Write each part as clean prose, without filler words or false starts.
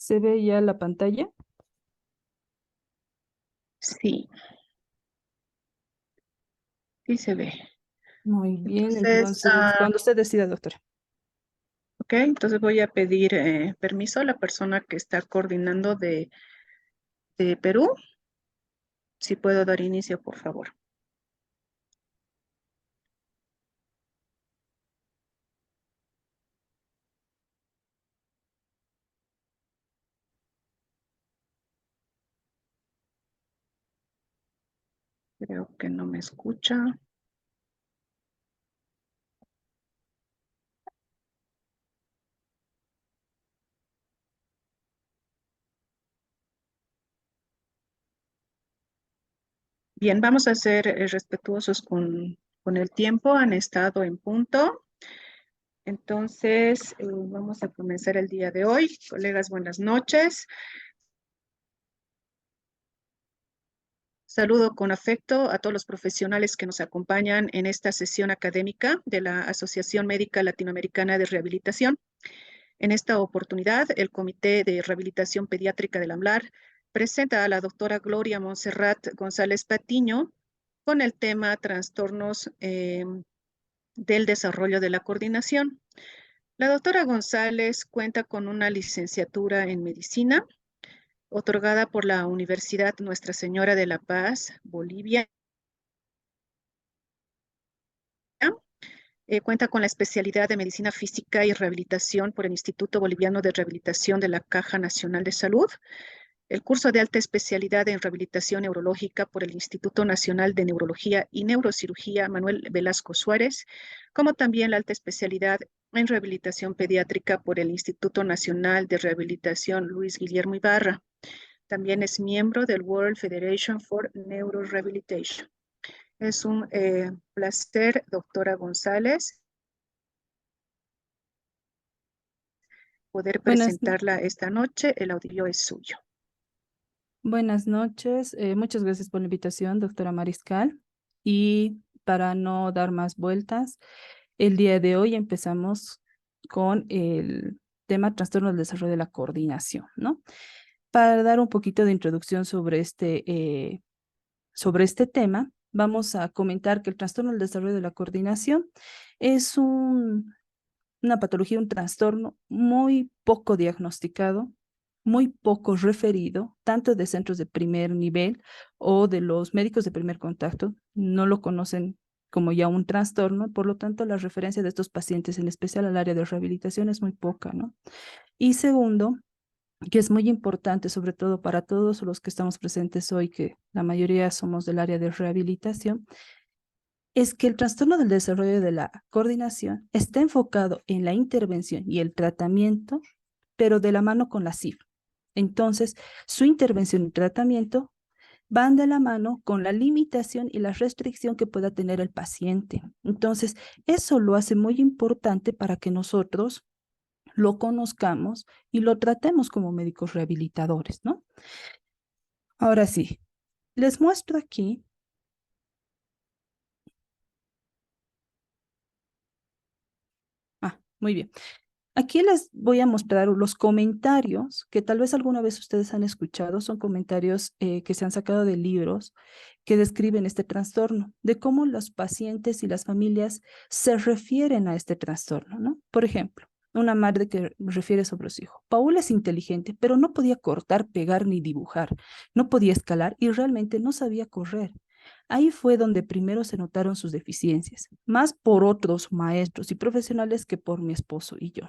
¿Se ve ya la pantalla? Sí, sí se ve. Muy bien, Entonces, entonces, cuando usted decida, doctora. ok, entonces voy a pedir permiso a la persona que está coordinando de Perú. Si puedo dar inicio, por favor. Creo que no me escucha. Bien, vamos a ser respetuosos con el tiempo. Han estado en punto. Entonces, vamos a comenzar el día de hoy. Colegas, buenas noches. Saludo con afecto a todos los profesionales que nos acompañan en esta sesión académica de la Asociación Médica Latinoamericana de Rehabilitación. En esta oportunidad, el Comité de Rehabilitación Pediátrica del AMLAR presenta a la doctora Gloria Montserrat González Patiño con el tema trastornos del desarrollo de la coordinación. La doctora González cuenta con una licenciatura en medicina otorgada por la Universidad Nuestra Señora de la Paz, Bolivia. Cuenta con la especialidad de Medicina Física y Rehabilitación por el Instituto Boliviano de Rehabilitación de la Caja Nacional de Salud, el curso de alta especialidad en Rehabilitación Neurológica por el Instituto Nacional de Neurología y Neurocirugía Manuel Velasco Suárez, como también la alta especialidad en Rehabilitación Pediátrica por el Instituto Nacional de Rehabilitación Luis Guillermo Ibarra. También es miembro del World Federation for Neurorehabilitation. Es un placer, doctora González, poder Buenas, presentarla esta noche. El audio es suyo. buenas noches. Muchas gracias por la invitación, doctora Mariscal. Y para no dar más vueltas, el día de hoy empezamos con el tema trastorno del desarrollo de la coordinación, ¿no? Para dar un poquito de introducción sobre este tema, vamos a comentar que el trastorno del desarrollo de la coordinación es una patología, un trastorno muy poco diagnosticado, muy poco referido, tanto de centros de primer nivel o de los médicos de primer contacto, no lo conocen como ya un trastorno, por lo tanto la referencia de estos pacientes, en especial al área de rehabilitación, es muy poca, ¿no? Y segundo, que es muy importante, sobre todo para todos los que estamos presentes hoy, que la mayoría somos del área de rehabilitación, es que el trastorno del desarrollo de la coordinación está enfocado en la intervención y el tratamiento, pero de la mano con la CIF. Entonces, su intervención y tratamiento van de la mano con la limitación y la restricción que pueda tener el paciente. Entonces, eso lo hace muy importante para que nosotros lo conozcamos y lo tratemos como médicos rehabilitadores, ¿no? Ahora sí, les muestro aquí. Muy bien. Aquí les voy a mostrar los comentarios que tal vez alguna vez ustedes han escuchado. Son comentarios que se han sacado de libros que describen este trastorno, de cómo los pacientes y las familias se refieren a este trastorno, ¿no? Por ejemplo, una madre que refiere sobre su hijo. Paul es inteligente, pero no podía cortar, pegar ni dibujar. No podía escalar y realmente no sabía correr. Ahí fue donde primero se notaron sus deficiencias, más por otros maestros y profesionales que por mi esposo y yo.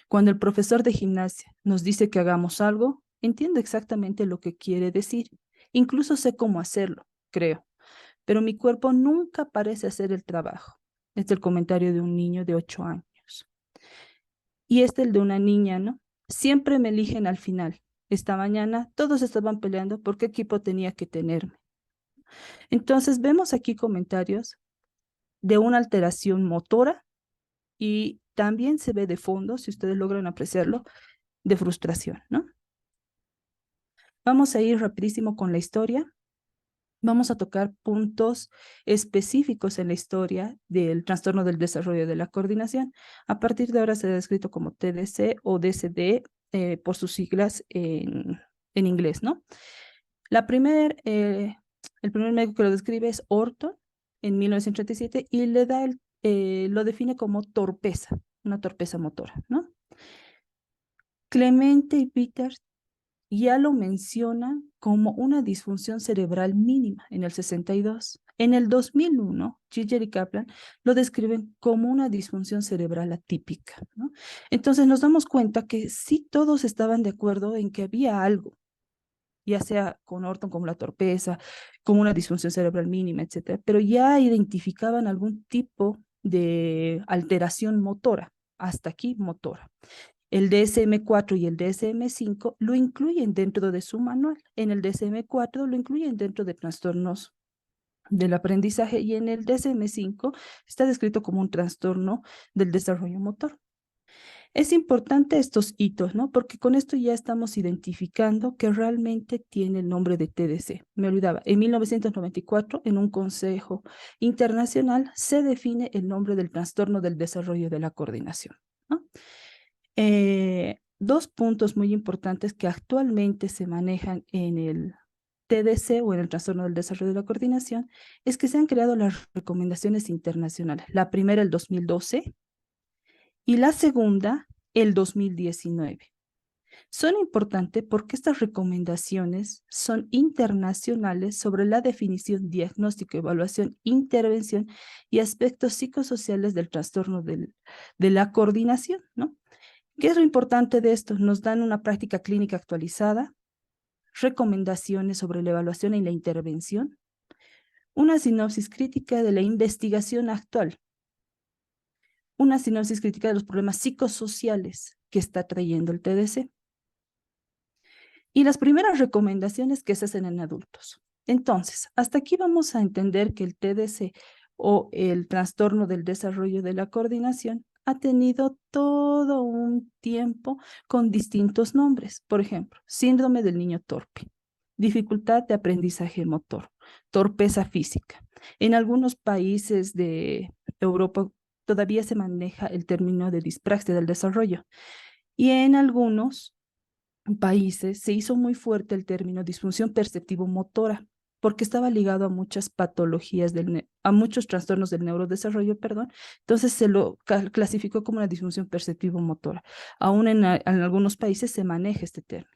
Cuando el profesor de gimnasia nos dice que hagamos algo, entiendo exactamente lo que quiere decir. Incluso sé cómo hacerlo, creo. Pero mi cuerpo nunca parece hacer el trabajo. Es el comentario de un niño de 8 años. Y este el de una niña, ¿no? Siempre me eligen al final. Esta mañana todos estaban peleando por qué equipo tenía que tenerme. Entonces vemos aquí comentarios de una alteración motora y también se ve de fondo, si ustedes logran apreciarlo, de frustración, ¿no? Vamos a ir rapidísimo con la historia. Vamos a tocar puntos específicos en la historia del trastorno del desarrollo de la coordinación. A partir de ahora será descrito como TDC o DCD por sus siglas en inglés, ¿no? El primer médico que lo describe es Orton en 1937 y le da lo define como torpeza, una torpeza motora, ¿no? Clemente y Peters ya lo menciona como una disfunción cerebral mínima en el 62. En el 2001, Giger y Kaplan lo describen como una disfunción cerebral atípica, ¿no? Entonces nos damos cuenta que sí todos estaban de acuerdo en que había algo, ya sea con Orton como la torpeza, como una disfunción cerebral mínima, etcétera, pero ya identificaban algún tipo de alteración motora, hasta aquí motora. El DSM-4 y el DSM-5 lo incluyen dentro de su manual. En el DSM-4 lo incluyen dentro de trastornos del aprendizaje y en el DSM-5 está descrito como un trastorno del desarrollo motor. Es importante estos hitos, ¿no? Porque con esto ya estamos identificando que realmente tiene el nombre de TDC. Me olvidaba, en 1994, en un consejo internacional, se define el nombre del trastorno del desarrollo de la coordinación, ¿no? Dos puntos muy importantes que actualmente se manejan en el TDC o en el trastorno del desarrollo de la coordinación es que se han creado las recomendaciones internacionales. La primera, el 2012, y la segunda, el 2019. Son importantes porque estas recomendaciones son internacionales sobre la definición, diagnóstico, evaluación, intervención y aspectos psicosociales del trastorno de la coordinación, ¿no? ¿Qué es lo importante de esto? Nos dan una práctica clínica actualizada, recomendaciones sobre la evaluación y la intervención, una sinopsis crítica de la investigación actual, una sinopsis crítica de los problemas psicosociales que está trayendo el TDC y las primeras recomendaciones que se hacen en adultos. Entonces, hasta aquí vamos a entender que el TDC o el trastorno del desarrollo de la coordinación ha tenido todo un tiempo con distintos nombres. Por ejemplo, síndrome del niño torpe, dificultad de aprendizaje motor, torpeza física. En algunos países de Europa todavía se maneja el término de dispraxia del desarrollo y en algunos países se hizo muy fuerte el término disfunción perceptivo-motora, porque estaba ligado a muchas patologías, a muchos trastornos del neurodesarrollo, perdón. Entonces se lo clasificó como una disfunción perceptivo-motora. Aún en algunos países se maneja este término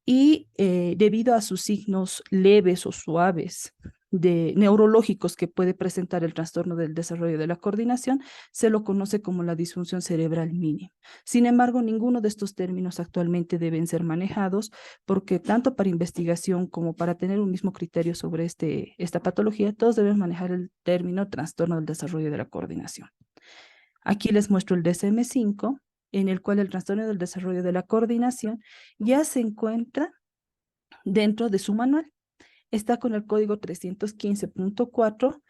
y debido a sus signos leves o suaves neurológicos que puede presentar el trastorno del desarrollo de la coordinación, se lo conoce como la disfunción cerebral mínima. Sin embargo, ninguno de estos términos actualmente deben ser manejados porque tanto para investigación como para tener un mismo criterio sobre esta patología, todos deben manejar el término trastorno del desarrollo de la coordinación. Aquí les muestro el DSM-5, en el cual el trastorno del desarrollo de la coordinación ya se encuentra dentro de su manual. Está con el código 315.4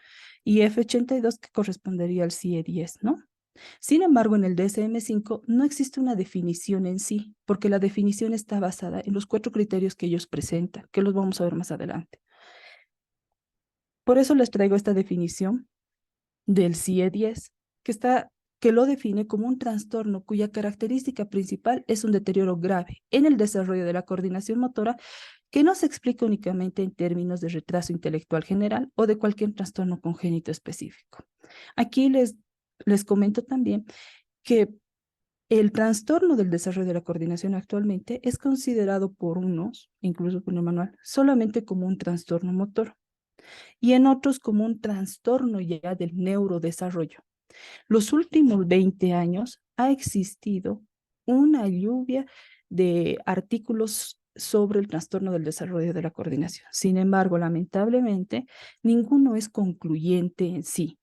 y F82 que correspondería al CIE-10, ¿no? Sin embargo, en el DSM-5 no existe una definición en sí, porque la definición está basada en los 4 criterios que ellos presentan, que los vamos a ver más adelante. Por eso les traigo esta definición del CIE-10, que lo define como un trastorno cuya característica principal es un deterioro grave en el desarrollo de la coordinación motora que no se explica únicamente en términos de retraso intelectual general o de cualquier trastorno congénito específico. Aquí les comento también que el trastorno del desarrollo de la coordinación actualmente es considerado por unos, incluso por el manual, solamente como un trastorno motor y en otros como un trastorno ya del neurodesarrollo. Los últimos 20 años ha existido una lluvia de artículos sobre el trastorno del desarrollo de la coordinación. Sin embargo, lamentablemente, ninguno es concluyente en sí,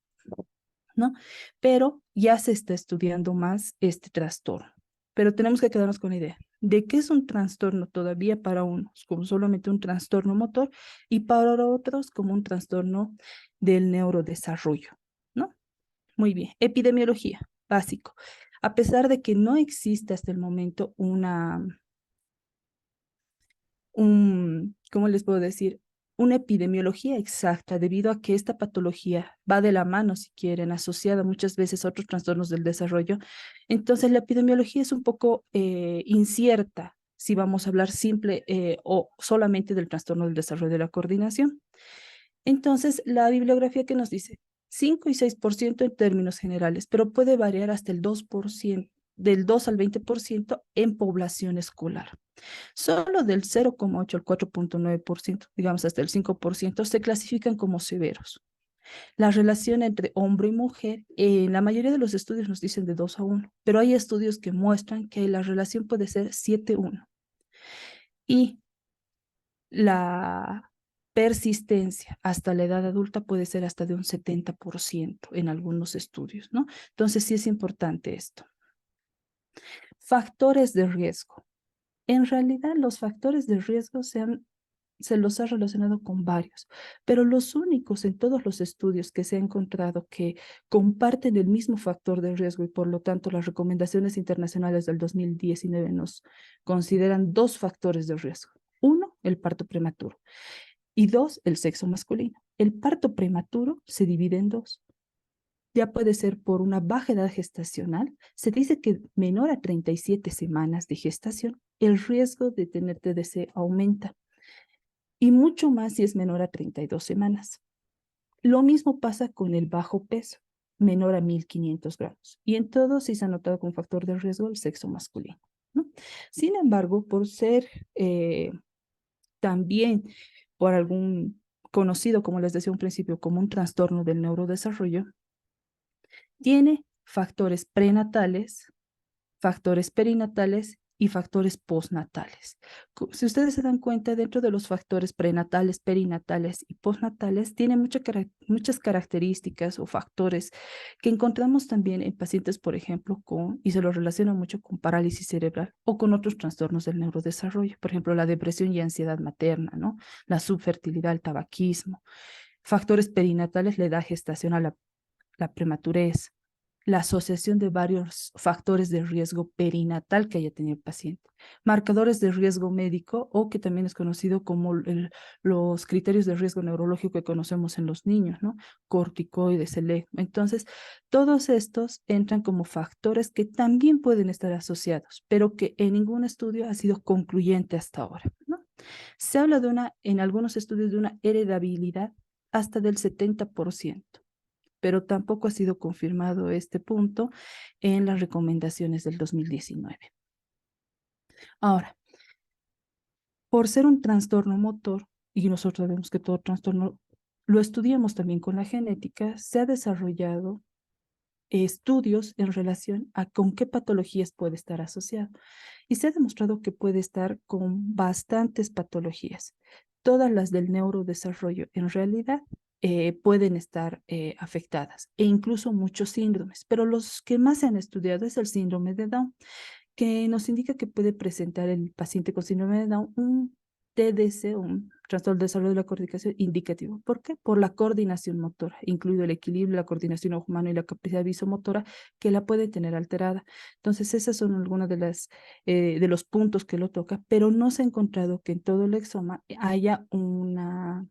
¿no? Pero ya se está estudiando más este trastorno. Pero tenemos que quedarnos con la idea de que es un trastorno todavía para unos como solamente un trastorno motor y para otros como un trastorno del neurodesarrollo, ¿no? Muy bien. Epidemiología, básico. A pesar de que no existe hasta el momento ¿cómo les puedo decir? una epidemiología exacta debido a que esta patología va de la mano, si quieren, asociada muchas veces a otros trastornos del desarrollo. Entonces, la epidemiología es un poco incierta si vamos a hablar simple o solamente del trastorno del desarrollo de la coordinación. Entonces, la bibliografía que nos dice 5 y 6% en términos generales, pero puede variar hasta el 2%, del 2 al 20% en población escolar. Solo del 0,8 al 4,9%, digamos hasta el 5%, se clasifican como severos. La relación entre hombre y mujer, en la mayoría de los estudios nos dicen de 2 a 1, pero hay estudios que muestran que la relación puede ser 7-1. Y la persistencia hasta la edad adulta puede ser hasta de un 70% en algunos estudios, ¿no? Entonces sí es importante esto. Factores de riesgo. En realidad, los factores de riesgo se los ha relacionado con varios, pero los únicos en todos los estudios que se ha encontrado que comparten el mismo factor de riesgo y por lo tanto las recomendaciones internacionales del 2019 nos consideran 2 factores de riesgo. Uno, el parto prematuro y dos, el sexo masculino. El parto prematuro se divide en dos. Ya puede ser por una baja edad gestacional. Se dice que menor a 37 semanas de gestación, el riesgo de tener TDC aumenta y mucho más si es menor a 32 semanas. Lo mismo pasa con el bajo peso, menor a 1.500 gramos. Y en todos sí se ha notado como factor de riesgo el sexo masculino, ¿no? Sin embargo, por ser también por algún conocido, como les decía un principio, como un trastorno del neurodesarrollo, tiene factores prenatales, factores perinatales y factores postnatales. Si ustedes se dan cuenta, dentro de los factores prenatales, perinatales y postnatales, tiene muchas características o factores que encontramos también en pacientes, por ejemplo, y se lo relaciona mucho con parálisis cerebral o con otros trastornos del neurodesarrollo, por ejemplo, la depresión y ansiedad materna, ¿no? La subfertilidad, el tabaquismo. Factores perinatales, la edad gestacional, la prematurez, la asociación de varios factores de riesgo perinatal que haya tenido el paciente, marcadores de riesgo médico o que también es conocido como los criterios de riesgo neurológico que conocemos en los niños, ¿no? Corticoides, Entonces, todos estos entran como factores que también pueden estar asociados, pero que en ningún estudio ha sido concluyente hasta ahora, ¿no? Se habla en algunos estudios de una heredabilidad hasta del 70%, pero tampoco ha sido confirmado este punto en las recomendaciones del 2019. Ahora, por ser un trastorno motor, y nosotros sabemos que todo trastorno lo estudiamos también con la genética, se ha desarrollado estudios en relación a con qué patologías puede estar asociado. Y se ha demostrado que puede estar con bastantes patologías. Todas las del neurodesarrollo en realidad pueden estar afectadas e incluso muchos síndromes, pero los que más se han estudiado es el síndrome de Down, que nos indica que puede presentar el paciente con síndrome de Down un TDC, un trastorno del desarrollo de la coordinación indicativo. ¿Por qué? Por la coordinación motora, incluido el equilibrio, la coordinación ojo-mano y la capacidad visomotora que la puede tener alterada. Entonces, esas son algunas de los puntos que lo toca, pero no se ha encontrado que en todo el exoma haya una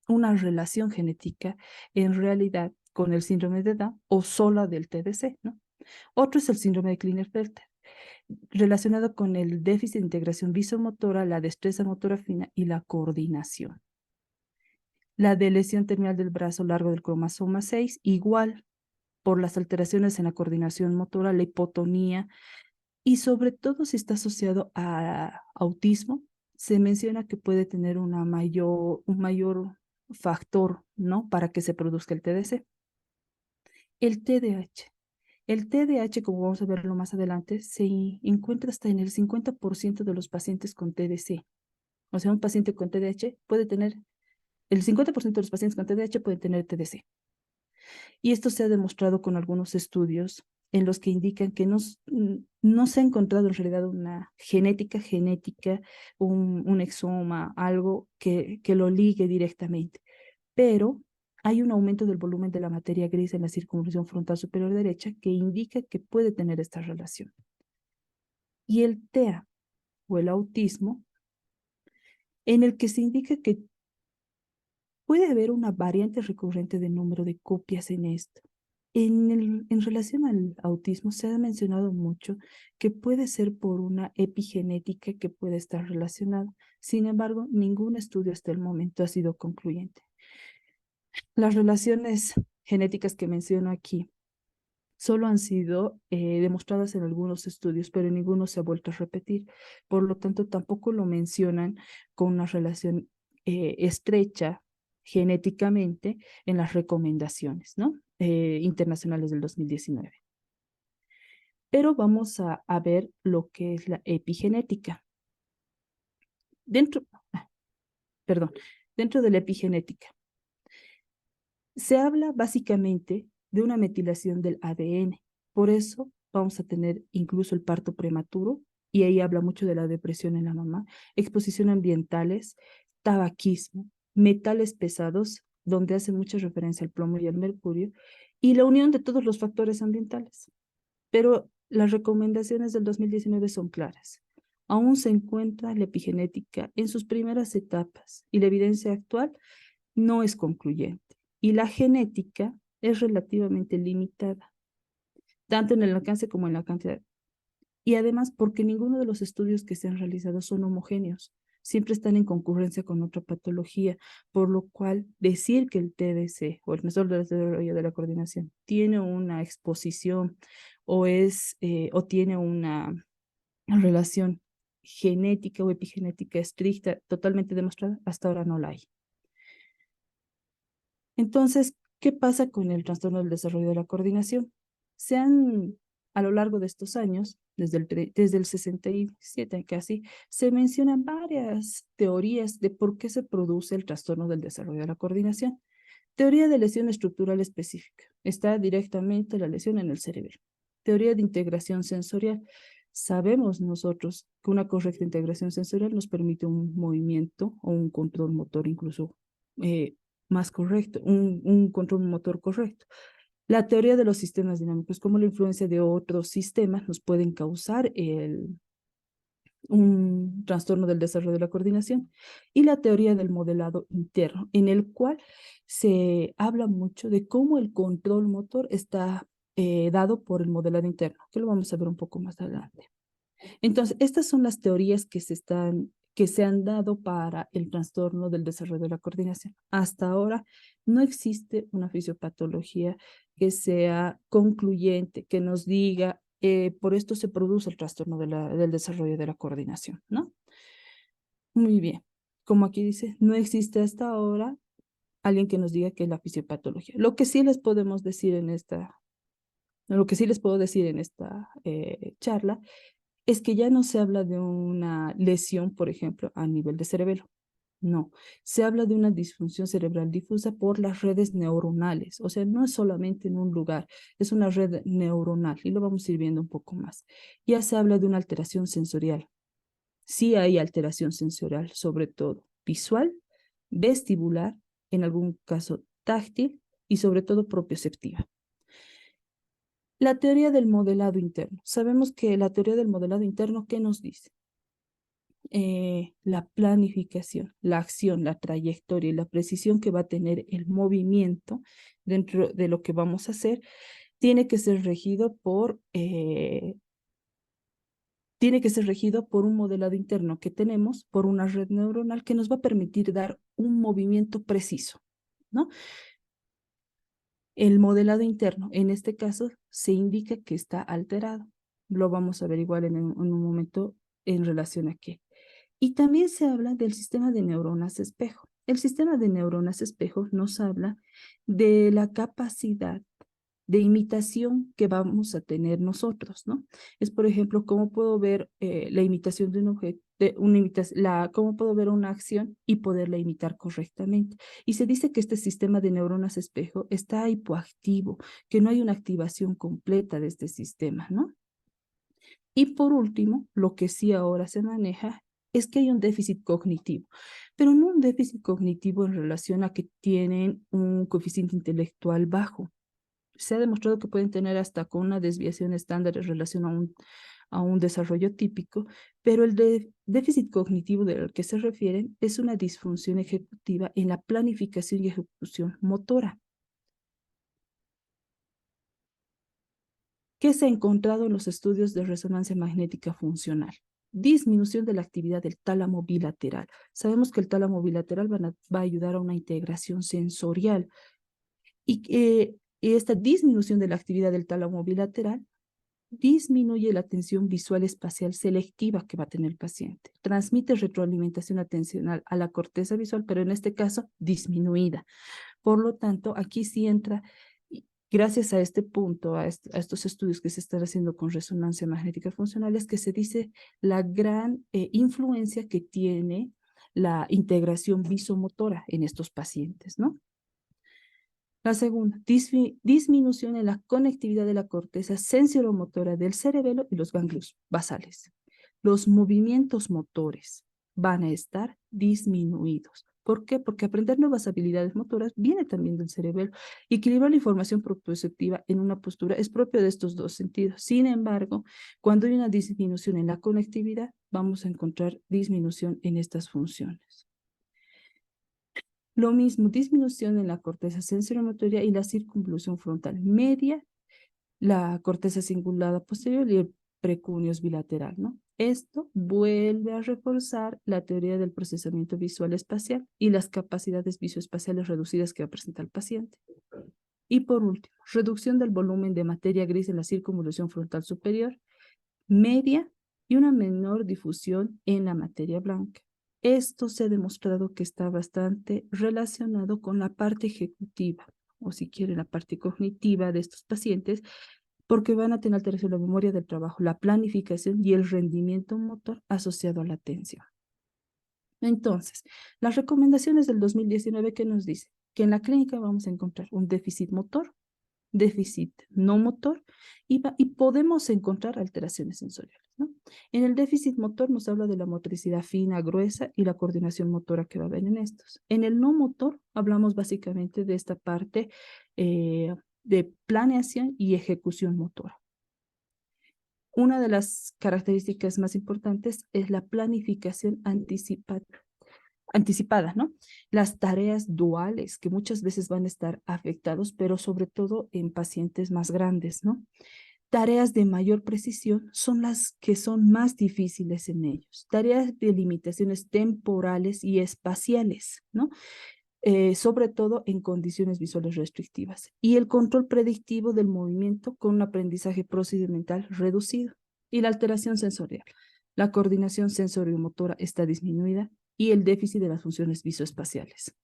relación genética en realidad con el síndrome de Down o sola del TDC, ¿no? Otro es el síndrome de Klinefelter, relacionado con el déficit de integración visomotora, la destreza motora fina y la coordinación. La de lesión terminal del brazo largo del cromosoma 6, igual por las alteraciones en la coordinación motora, la hipotonía y sobre todo si está asociado a autismo, se menciona que puede tener un mayor factor, ¿no? Para que se produzca el TDC. El TDAH. El TDAH, como vamos a verlo más adelante, se encuentra hasta en el 50% de los pacientes con TDC. O sea, un paciente con TDAH puede tener, el 50% de los pacientes con TDAH pueden tener TDC. Y esto se ha demostrado con algunos estudios en los que indican que no se ha encontrado en realidad una genética, un exoma, algo que lo ligue directamente, pero hay un aumento del volumen de la materia gris en la circunvolución frontal superior derecha que indica que puede tener esta relación. Y el TEA o el autismo, en el que se indica que puede haber una variante recurrente del número de copias en esto. En relación al autismo, se ha mencionado mucho que puede ser por una epigenética que puede estar relacionada. Sin embargo, ningún estudio hasta el momento ha sido concluyente. Las relaciones genéticas que menciono aquí solo han sido demostradas en algunos estudios, pero ninguno se ha vuelto a repetir. Por lo tanto, tampoco lo mencionan con una relación estrecha genéticamente en las recomendaciones, ¿no? Internacionales del 2019. Pero vamos a ver lo que es la epigenética. Dentro, perdón, dentro de la epigenética se habla básicamente de una metilación del ADN. Por eso vamos a tener incluso el parto prematuro, y ahí habla mucho de la depresión en la mamá, exposición a ambientales, tabaquismo, metales pesados, donde hace mucha referencia al plomo y al mercurio, y la unión de todos los factores ambientales. Pero las recomendaciones del 2019 son claras. Aún se encuentra la epigenética en sus primeras etapas y la evidencia actual no es concluyente. Y la genética es relativamente limitada, tanto en el alcance como en la cantidad. Y además porque ninguno de los estudios que se han realizado son homogéneos, siempre están en concurrencia con otra patología, por lo cual decir que el TDC o el trastorno del desarrollo de la coordinación tiene una exposición o tiene una relación genética o epigenética estricta totalmente demostrada, hasta ahora no la hay. Entonces, ¿qué pasa con el trastorno del desarrollo de la coordinación? A lo largo de estos años, desde el 67 casi, se mencionan varias teorías de por qué se produce el trastorno del desarrollo de la coordinación. Teoría de lesión estructural específica. Está directamente la lesión en el cerebro. Teoría de integración sensorial. Sabemos nosotros que una correcta integración sensorial nos permite un movimiento o un control motor incluso más correcto, un control motor correcto. La teoría de los sistemas dinámicos, cómo la influencia de otros sistemas nos pueden causar un trastorno del desarrollo de la coordinación, y la teoría del modelado interno, en el cual se habla mucho de cómo el control motor está dado por el modelado interno, que lo vamos a ver un poco más adelante. Entonces, estas son las teorías que se han dado para el trastorno del desarrollo de la coordinación. Hasta ahora no existe una fisiopatología que sea concluyente, que nos diga, por esto se produce el trastorno del desarrollo de la coordinación, ¿no? Muy bien. Como aquí dice, no existe hasta ahora alguien que nos diga que es la fisiopatología. Lo que sí les podemos decir lo que sí les puedo decir en esta charla es que ya no se habla de una lesión, por ejemplo, a nivel de cerebelo. No, se habla de una disfunción cerebral difusa por las redes neuronales. O sea, no es solamente en un lugar, es una red neuronal, y lo vamos a ir viendo un poco más. Ya se habla de una alteración sensorial. Sí hay alteración sensorial, sobre todo visual, vestibular, en algún caso táctil y sobre todo propioceptiva. La teoría del modelado interno. Sabemos que la teoría del modelado interno, ¿qué nos dice? La planificación, la acción, la trayectoria y la precisión que va a tener el movimiento dentro de lo que vamos a hacer, tiene que ser regido por un modelado interno que tenemos, por una red neuronal que nos va a permitir dar un movimiento preciso, ¿no? El modelado interno, en este caso, se indica que está alterado. Lo vamos a averiguar en un momento en relación a qué. Y también se habla del sistema de neuronas espejo. El sistema de neuronas espejo nos habla de la capacidad de imitación que vamos a tener nosotros, ¿no? Es, por ejemplo, cómo puedo ver la imitación de un objeto, cómo puedo ver una acción y poderla imitar correctamente. Y se dice que este sistema de neuronas espejo está hipoactivo, que no hay una activación completa de este sistema, ¿no? Y por último, lo que sí ahora se maneja es que hay un déficit cognitivo, pero no un déficit cognitivo en relación a que tienen un coeficiente intelectual bajo. Se ha demostrado que pueden tener hasta con una desviación estándar en relación a un desarrollo típico, pero el déficit cognitivo del que se refieren es una disfunción ejecutiva en la planificación y ejecución motora. ¿Qué se ha encontrado en los estudios de resonancia magnética funcional? Disminución de la actividad del tálamo bilateral. Sabemos que el tálamo bilateral va a ayudar a una integración sensorial y esta disminución de la actividad del tálamo bilateral disminuye la atención visual espacial selectiva que va a tener el paciente. Transmite retroalimentación atencional a la corteza visual, pero en este caso disminuida. Por lo tanto, aquí sí entra, gracias a este punto, a estos estudios que se están haciendo con resonancia magnética funcional, es que se dice la gran influencia que tiene la integración visomotora en estos pacientes, ¿no? La segunda, disminución en la conectividad de la corteza sensoromotora del cerebelo y los ganglios basales. Los movimientos motores van a estar disminuidos. ¿Por qué? Porque aprender nuevas habilidades motoras viene también del cerebelo. Equilibrar la información propioceptiva en una postura es propio de estos dos sentidos. Sin embargo, cuando hay una disminución en la conectividad, vamos a encontrar disminución en estas funciones. Lo mismo, disminución en la corteza sensoromotora y la circunvolución frontal media, la corteza cingulada posterior y el precuneus bilateral, ¿no? Esto vuelve a reforzar la teoría del procesamiento visual espacial y las capacidades visoespaciales reducidas que va a presentar el paciente. Y por último, reducción del volumen de materia gris en la circunvolución frontal superior, media y una menor difusión en la materia blanca. Esto se ha demostrado que está bastante relacionado con la parte ejecutiva, o si quiere la parte cognitiva de estos pacientes, porque van a tener alteración de la memoria del trabajo, la planificación y el rendimiento motor asociado a la atención. Entonces, las recomendaciones del 2019 que nos dice que en la clínica vamos a encontrar un déficit motor, déficit no motor y podemos encontrar alteraciones sensoriales, ¿no? En el déficit motor nos habla de la motricidad fina, gruesa y la coordinación motora que va a haber en estos. En el no motor hablamos básicamente de esta parte de planeación y ejecución motora. Una de las características más importantes es la planificación anticipada, ¿no? Las tareas duales que muchas veces van a estar afectados, pero sobre todo en pacientes más grandes, ¿no? Tareas de mayor precisión son las que son más difíciles en ellos. Tareas de limitaciones temporales y espaciales, ¿no? Sobre todo en condiciones visuales restrictivas. Y el control predictivo del movimiento con un aprendizaje procedimental reducido. Y la alteración sensorial. La coordinación sensoriomotora está disminuida y el déficit de las funciones visoespaciales.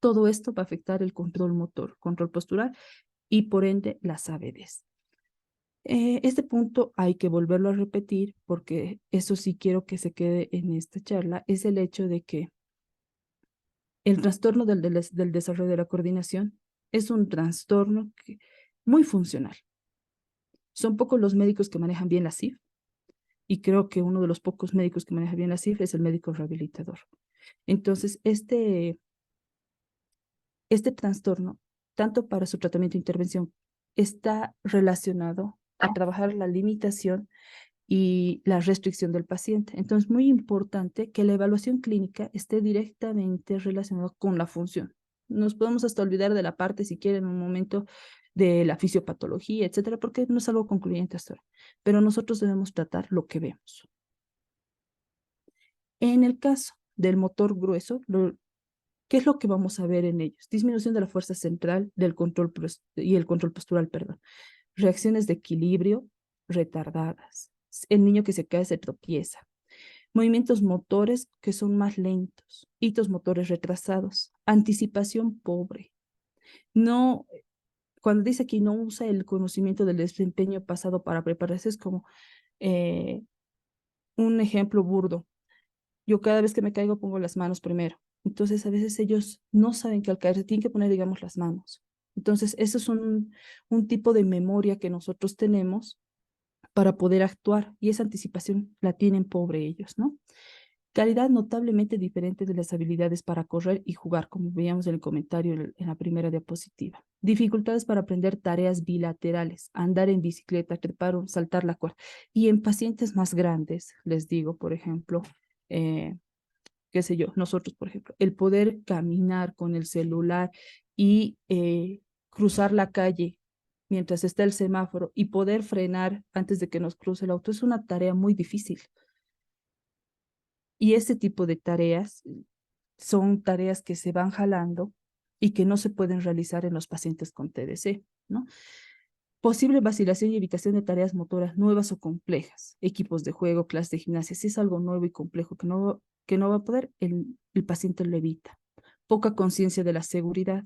Todo esto va a afectar el control motor, control postural y por ende las ABDs. Este punto hay que volverlo a repetir porque eso sí quiero que se quede en esta charla, es el hecho de que el trastorno del desarrollo de la coordinación es un trastorno muy funcional. Son pocos los médicos que manejan bien la CIF y creo que uno de los pocos médicos que maneja bien la CIF es el médico rehabilitador. Entonces, este trastorno, tanto para su tratamiento e intervención, está relacionado a trabajar la limitación y la restricción del paciente. Entonces, muy importante que la evaluación clínica esté directamente relacionada con la función. Nos podemos hasta olvidar de la parte, si quieren, en un momento de la fisiopatología, etcétera, porque no es algo concluyente hasta ahora. Pero nosotros debemos tratar lo que vemos. En el caso del motor grueso, ¿qué es lo que vamos a ver en ellos? Disminución de la fuerza central del control y el control postural, perdón. Reacciones de equilibrio retardadas. El niño que se cae se tropieza. Movimientos motores que son más lentos. Hitos motores retrasados. Anticipación pobre. No, cuando dice que no usa el conocimiento del desempeño pasado para prepararse, es como un ejemplo burdo. Yo cada vez que me caigo pongo las manos primero. Entonces a veces ellos no saben que al caerse tienen que poner, digamos, las manos. Entonces eso es un tipo de memoria que nosotros tenemos para poder actuar y esa anticipación la tienen pobre ellos, ¿no? Calidad notablemente diferente de las habilidades para correr y jugar, como veíamos en el comentario en la primera diapositiva. Dificultades para aprender tareas bilaterales, andar en bicicleta, trepar o saltar la cuerda. Y en pacientes más grandes, les digo, por ejemplo, eh, qué sé yo, nosotros, por ejemplo, el poder caminar con el celular y cruzar la calle mientras está el semáforo y poder frenar antes de que nos cruce el auto es una tarea muy difícil. Y este tipo de tareas son tareas que se van jalando y que no se pueden realizar en los pacientes con TDC, ¿no? Posible vacilación y evitación de tareas motoras nuevas o complejas, equipos de juego, clases de gimnasia. Si es algo nuevo y complejo que no va a poder, el paciente lo evita. Poca conciencia de la seguridad.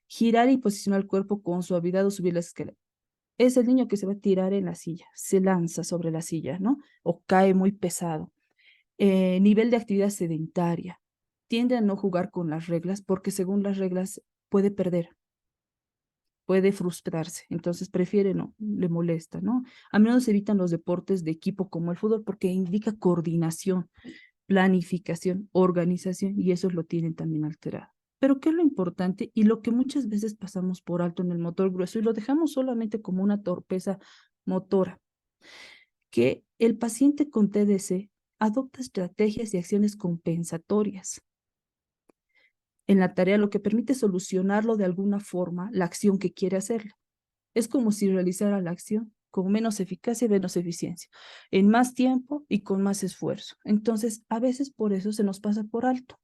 Girar y posicionar el cuerpo con suavidad o subir la escalera. Es el niño que se va a tirar en la silla, se lanza sobre la silla, ¿no? O cae muy pesado. Nivel de actividad sedentaria. Tiende a no jugar con las reglas porque según las reglas puede perder, puede frustrarse, entonces prefiere no, le molesta, ¿no? A menudo se evitan los deportes de equipo como el fútbol porque indica coordinación, planificación, organización y eso lo tienen también alterado. Pero ¿qué es lo importante y lo que muchas veces pasamos por alto en el motor grueso y lo dejamos solamente como una torpeza motora? Que el paciente con TDC adopta estrategias y acciones compensatorias en la tarea, lo que permite solucionarlo de alguna forma, la acción que quiere hacer. Es como si realizara la acción con menos eficacia y menos eficiencia, en más tiempo y con más esfuerzo. Entonces, a veces por eso se nos pasa por alto.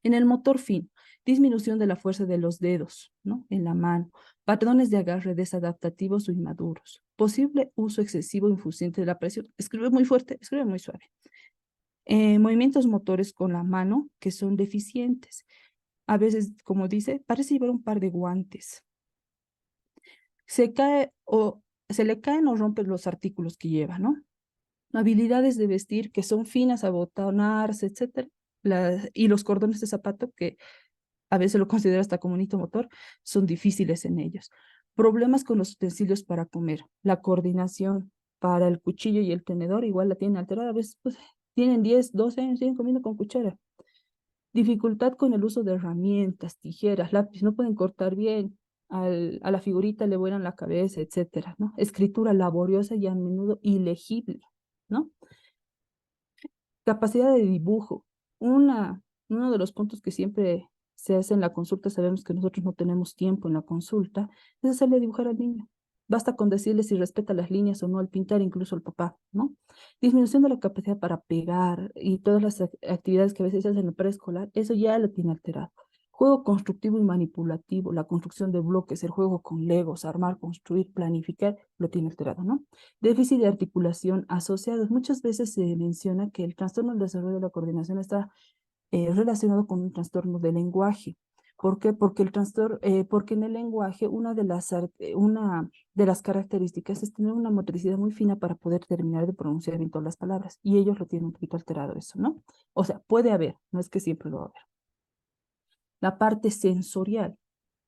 En el motor fino, disminución de la fuerza de los dedos, ¿no? En la mano, patrones de agarre desadaptativos o inmaduros, posible uso excesivo o insuficiente de la presión, escribe muy fuerte, escribe muy suave. Movimientos motores con la mano que son deficientes. A veces, como dice, parece llevar un par de guantes. Se cae o se le caen o rompen los artículos que lleva, ¿no? Habilidades de vestir que son finas, abotonarse, etcétera. Y los cordones de zapato, que a veces lo considero hasta como un hito motor, son difíciles en ellos. Problemas con los utensilios para comer, la coordinación para el cuchillo y el tenedor, igual la tienen alterada, a veces pues, tienen 10, 12 años, siguen comiendo con cuchara. Dificultad con el uso de herramientas, tijeras, lápiz, no pueden cortar bien, a la figurita le vuelan la cabeza, etcétera, ¿no? Escritura laboriosa y a menudo ilegible, ¿no? Capacidad de dibujo. Uno de los puntos que siempre se hace en la consulta, sabemos que nosotros no tenemos tiempo en la consulta, es hacerle dibujar al niño. Basta con decirle si respeta las líneas o no al pintar, incluso al papá, ¿no? Disminución de la capacidad para pegar y todas las actividades que a veces se hacen en el preescolar, eso ya lo tiene alterado. Juego constructivo y manipulativo, la construcción de bloques, el juego con legos, armar, construir, planificar, lo tiene alterado, ¿no? Déficit de articulación asociados. Muchas veces se menciona que el trastorno del desarrollo de la coordinación está relacionado con un trastorno del lenguaje. ¿Por qué? Porque en el lenguaje una de las características es tener una motricidad muy fina para poder terminar de pronunciar bien todas las palabras. Y ellos lo tienen un poquito alterado eso, ¿no? O sea, puede haber, no es que siempre lo va a haber. La parte sensorial,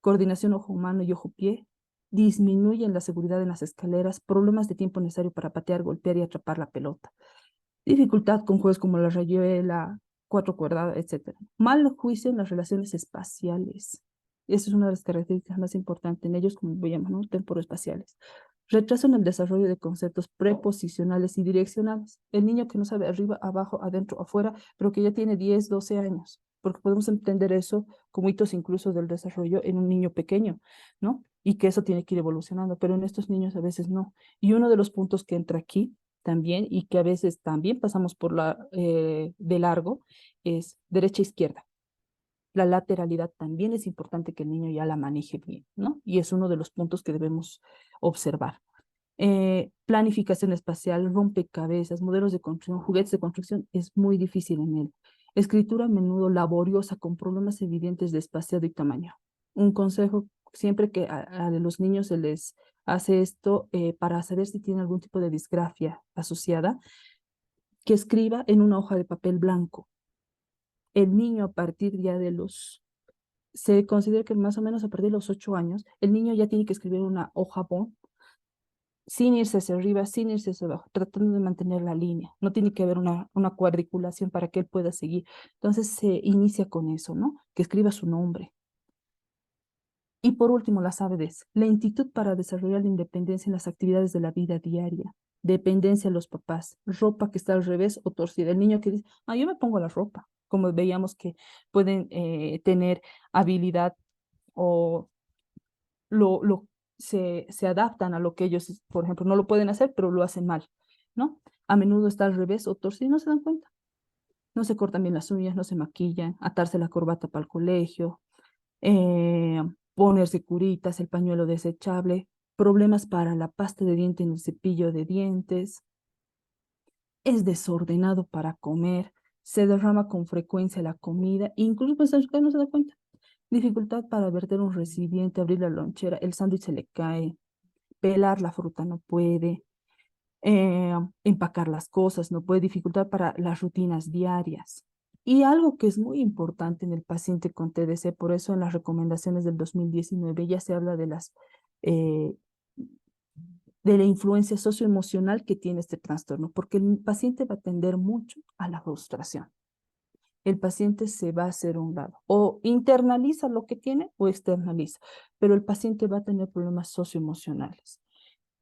coordinación ojo-mano y ojo-pie, disminuyen la seguridad en las escaleras, problemas de tiempo necesario para patear, golpear y atrapar la pelota. Dificultad con juegos como la rayuela, cuatro cuerdas, etc. Mal juicio en las relaciones espaciales. Esa es una de las características más importantes en ellos, como veíamos, ¿no? Temporoespaciales. Retraso en el desarrollo de conceptos preposicionales y direccionales. El niño que no sabe arriba, abajo, adentro, afuera, pero que ya tiene 10, 12 años, porque podemos entender eso como hitos incluso del desarrollo en un niño pequeño, ¿no? Y que eso tiene que ir evolucionando, pero en estos niños a veces no. Y uno de los puntos que entra aquí también y que a veces también pasamos por de largo es derecha-izquierda. La lateralidad también es importante que el niño ya la maneje bien, ¿no? Y es uno de los puntos que debemos observar. Planificación espacial, rompecabezas, modelos de construcción, juguetes de construcción, es muy difícil en él. Escritura a menudo laboriosa con problemas evidentes de espaciado y tamaño. Un consejo, siempre que a los niños se les hace esto para saber si tiene algún tipo de disgrafia asociada, que escriba en una hoja de papel blanco. El niño a partir ya se considera que más o menos a partir de los 8 años, el niño ya tiene que escribir una hoja bond sin irse hacia arriba, sin irse hacia abajo, tratando de mantener la línea. No tiene que haber una cuadriculación para que él pueda seguir. Entonces se inicia con eso, ¿no? Que escriba su nombre. Y por último, las ABDs. Lentitud para desarrollar la independencia en las actividades de la vida diaria. Dependencia a los papás. Ropa que está al revés o torcida. El niño que dice, yo me pongo la ropa. Como veíamos que pueden tener habilidad o se adaptan a lo que ellos, por ejemplo, no lo pueden hacer, pero lo hacen mal, ¿no? A menudo está al revés o torcido y no se dan cuenta. No se cortan bien las uñas, no se maquillan, atarse la corbata para el colegio, eh, ponerse curitas, el pañuelo desechable, problemas para la pasta de diente en el cepillo de dientes, es desordenado para comer, se derrama con frecuencia la comida, incluso pues en su casa no se da cuenta. Dificultad para verter un recipiente, abrir la lonchera, el sándwich se le cae, pelar la fruta no puede, empacar las cosas no puede, dificultad para las rutinas diarias. Y algo que es muy importante en el paciente con TDC, por eso en las recomendaciones del 2019 ya se habla eh, de la influencia socioemocional que tiene este trastorno, porque el paciente va a tender mucho a la frustración. El paciente se va a hacer a un lado, o internaliza lo que tiene o externaliza, pero el paciente va a tener problemas socioemocionales.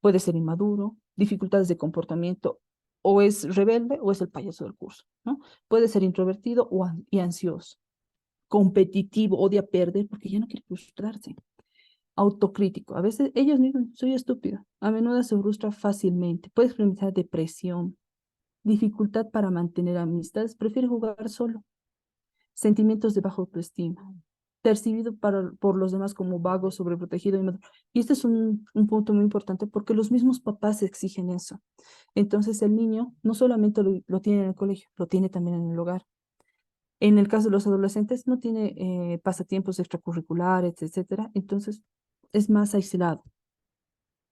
Puede ser inmaduro, dificultades de comportamiento, o es rebelde o es el payaso del curso, ¿no? Puede ser introvertido y ansioso, competitivo, odia perder porque ya no quiere frustrarse, autocrítico. A veces ellos mismos, soy estúpido, a menudo se frustra fácilmente, puede experimentar depresión, dificultad para mantener amistades, prefiere jugar solo, sentimientos de baja autoestima, percibido por los demás como vago, sobreprotegido. Y este es un punto muy importante porque los mismos papás exigen eso. Entonces el niño no solamente lo tiene en el colegio, lo tiene también en el hogar. En el caso de los adolescentes no tiene pasatiempos extracurriculares, etcétera. Entonces es más aislado.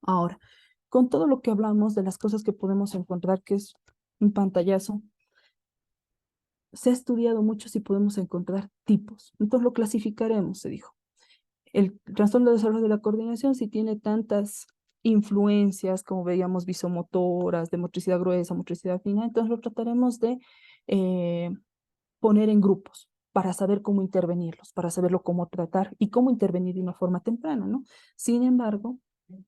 Ahora, con todo lo que hablamos de las cosas que podemos encontrar, que es un pantallazo, se ha estudiado mucho si podemos encontrar tipos. Entonces lo clasificaremos, se dijo. El trastorno de desarrollo de la coordinación, si tiene tantas influencias, como veíamos, visomotoras, de motricidad gruesa, motricidad fina, entonces lo trataremos de eh, poner en grupos para saber cómo intervenirlos, para saberlo cómo tratar y cómo intervenir de una forma temprana, ¿no? Sin embargo,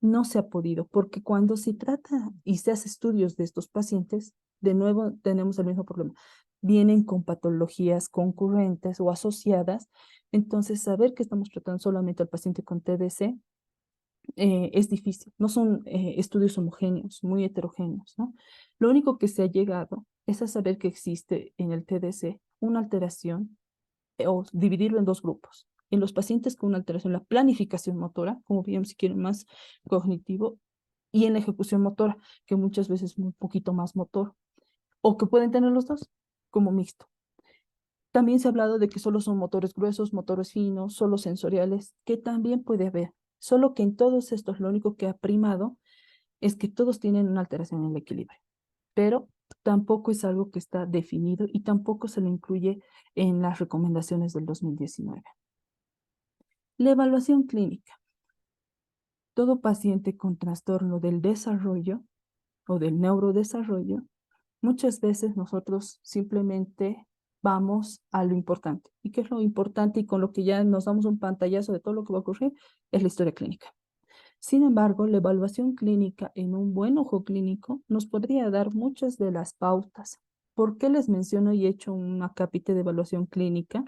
no se ha podido, porque cuando se trata y se hace estudios de estos pacientes, de nuevo tenemos el mismo problema. Vienen con patologías concurrentes o asociadas, entonces saber que estamos tratando solamente al paciente con TDC es difícil. No son estudios homogéneos, muy heterogéneos, ¿no? Lo único que se ha llegado es a saber que existe en el TDC una alteración o dividirlo en dos grupos. En los pacientes con una alteración, la planificación motora, como bien si quieren más cognitivo, y en la ejecución motora, que muchas veces es un poquito más motor, o que pueden tener los dos como mixto. También se ha hablado de que solo son motores gruesos, motores finos, solo sensoriales, que también puede haber. Solo que en todos estos lo único que ha primado es que todos tienen una alteración en el equilibrio, pero tampoco es algo que está definido y tampoco se lo incluye en las recomendaciones del 2019. La evaluación clínica. Todo paciente con trastorno del desarrollo o del neurodesarrollo, muchas veces nosotros simplemente vamos a lo importante. ¿Y qué es lo importante? Y con lo que ya nos damos un pantallazo de todo lo que va a ocurrir, es la historia clínica. Sin embargo, la evaluación clínica en un buen ojo clínico nos podría dar muchas de las pautas. ¿Por qué les menciono y he hecho un acápite de evaluación clínica?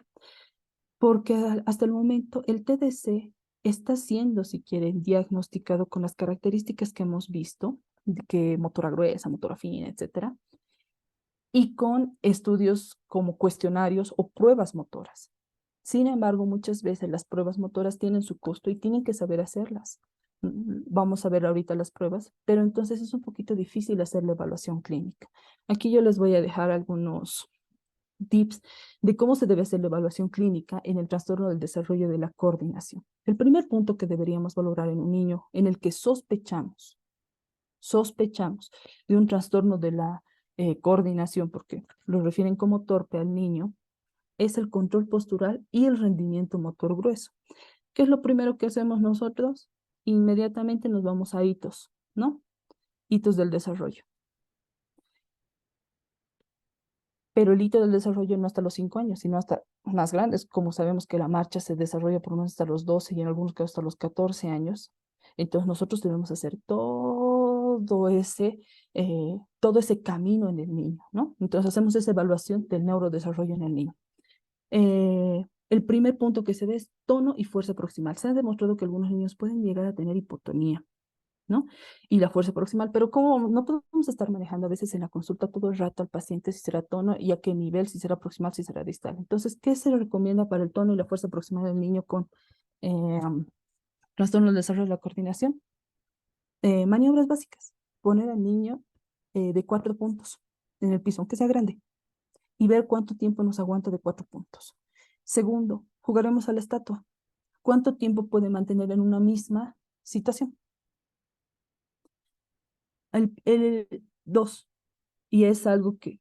Porque hasta el momento el TDC está siendo, si quieren, diagnosticado con las características que hemos visto, que motora gruesa, motora fina, etcétera, y con estudios como cuestionarios o pruebas motoras. Sin embargo, muchas veces las pruebas motoras tienen su costo y tienen que saber hacerlas. Vamos a ver ahorita las pruebas, pero entonces es un poquito difícil hacer la evaluación clínica. Aquí yo les voy a dejar algunos tips de cómo se debe hacer la evaluación clínica en el trastorno del desarrollo de la coordinación. El primer punto que deberíamos valorar en un niño en el que sospechamos de un trastorno de la coordinación, porque lo refieren como torpe al niño, es el control postural y el rendimiento motor grueso. ¿Qué es lo primero que hacemos nosotros? Inmediatamente nos vamos a hitos, ¿no? hitos del desarrollo. Pero el hito del desarrollo no hasta los 5 años, sino hasta más grandes, como sabemos que la marcha se desarrolla por lo menos hasta los 12 y en algunos casos hasta los 14 años. Entonces nosotros debemos hacer todo ese camino en el niño, ¿no? Entonces hacemos esa evaluación del neurodesarrollo en el niño. El primer punto que se ve es tono y fuerza proximal. Se ha demostrado que algunos niños pueden llegar a tener hipotonía, ¿no? Y la fuerza proximal, pero como no podemos estar manejando a veces en la consulta todo el rato al paciente si será tono y a qué nivel, si será proximal, si será distal. Entonces, ¿qué se le recomienda para el tono y la fuerza proximal del niño con eh, trastorno del desarrollo de la coordinación? Maniobras básicas. Poner al niño de 4 puntos en el piso, aunque sea grande, y ver cuánto tiempo nos aguanta de 4 puntos. Segundo, jugaremos a la estatua. ¿Cuánto tiempo puede mantener en una misma situación? El 2, y es algo que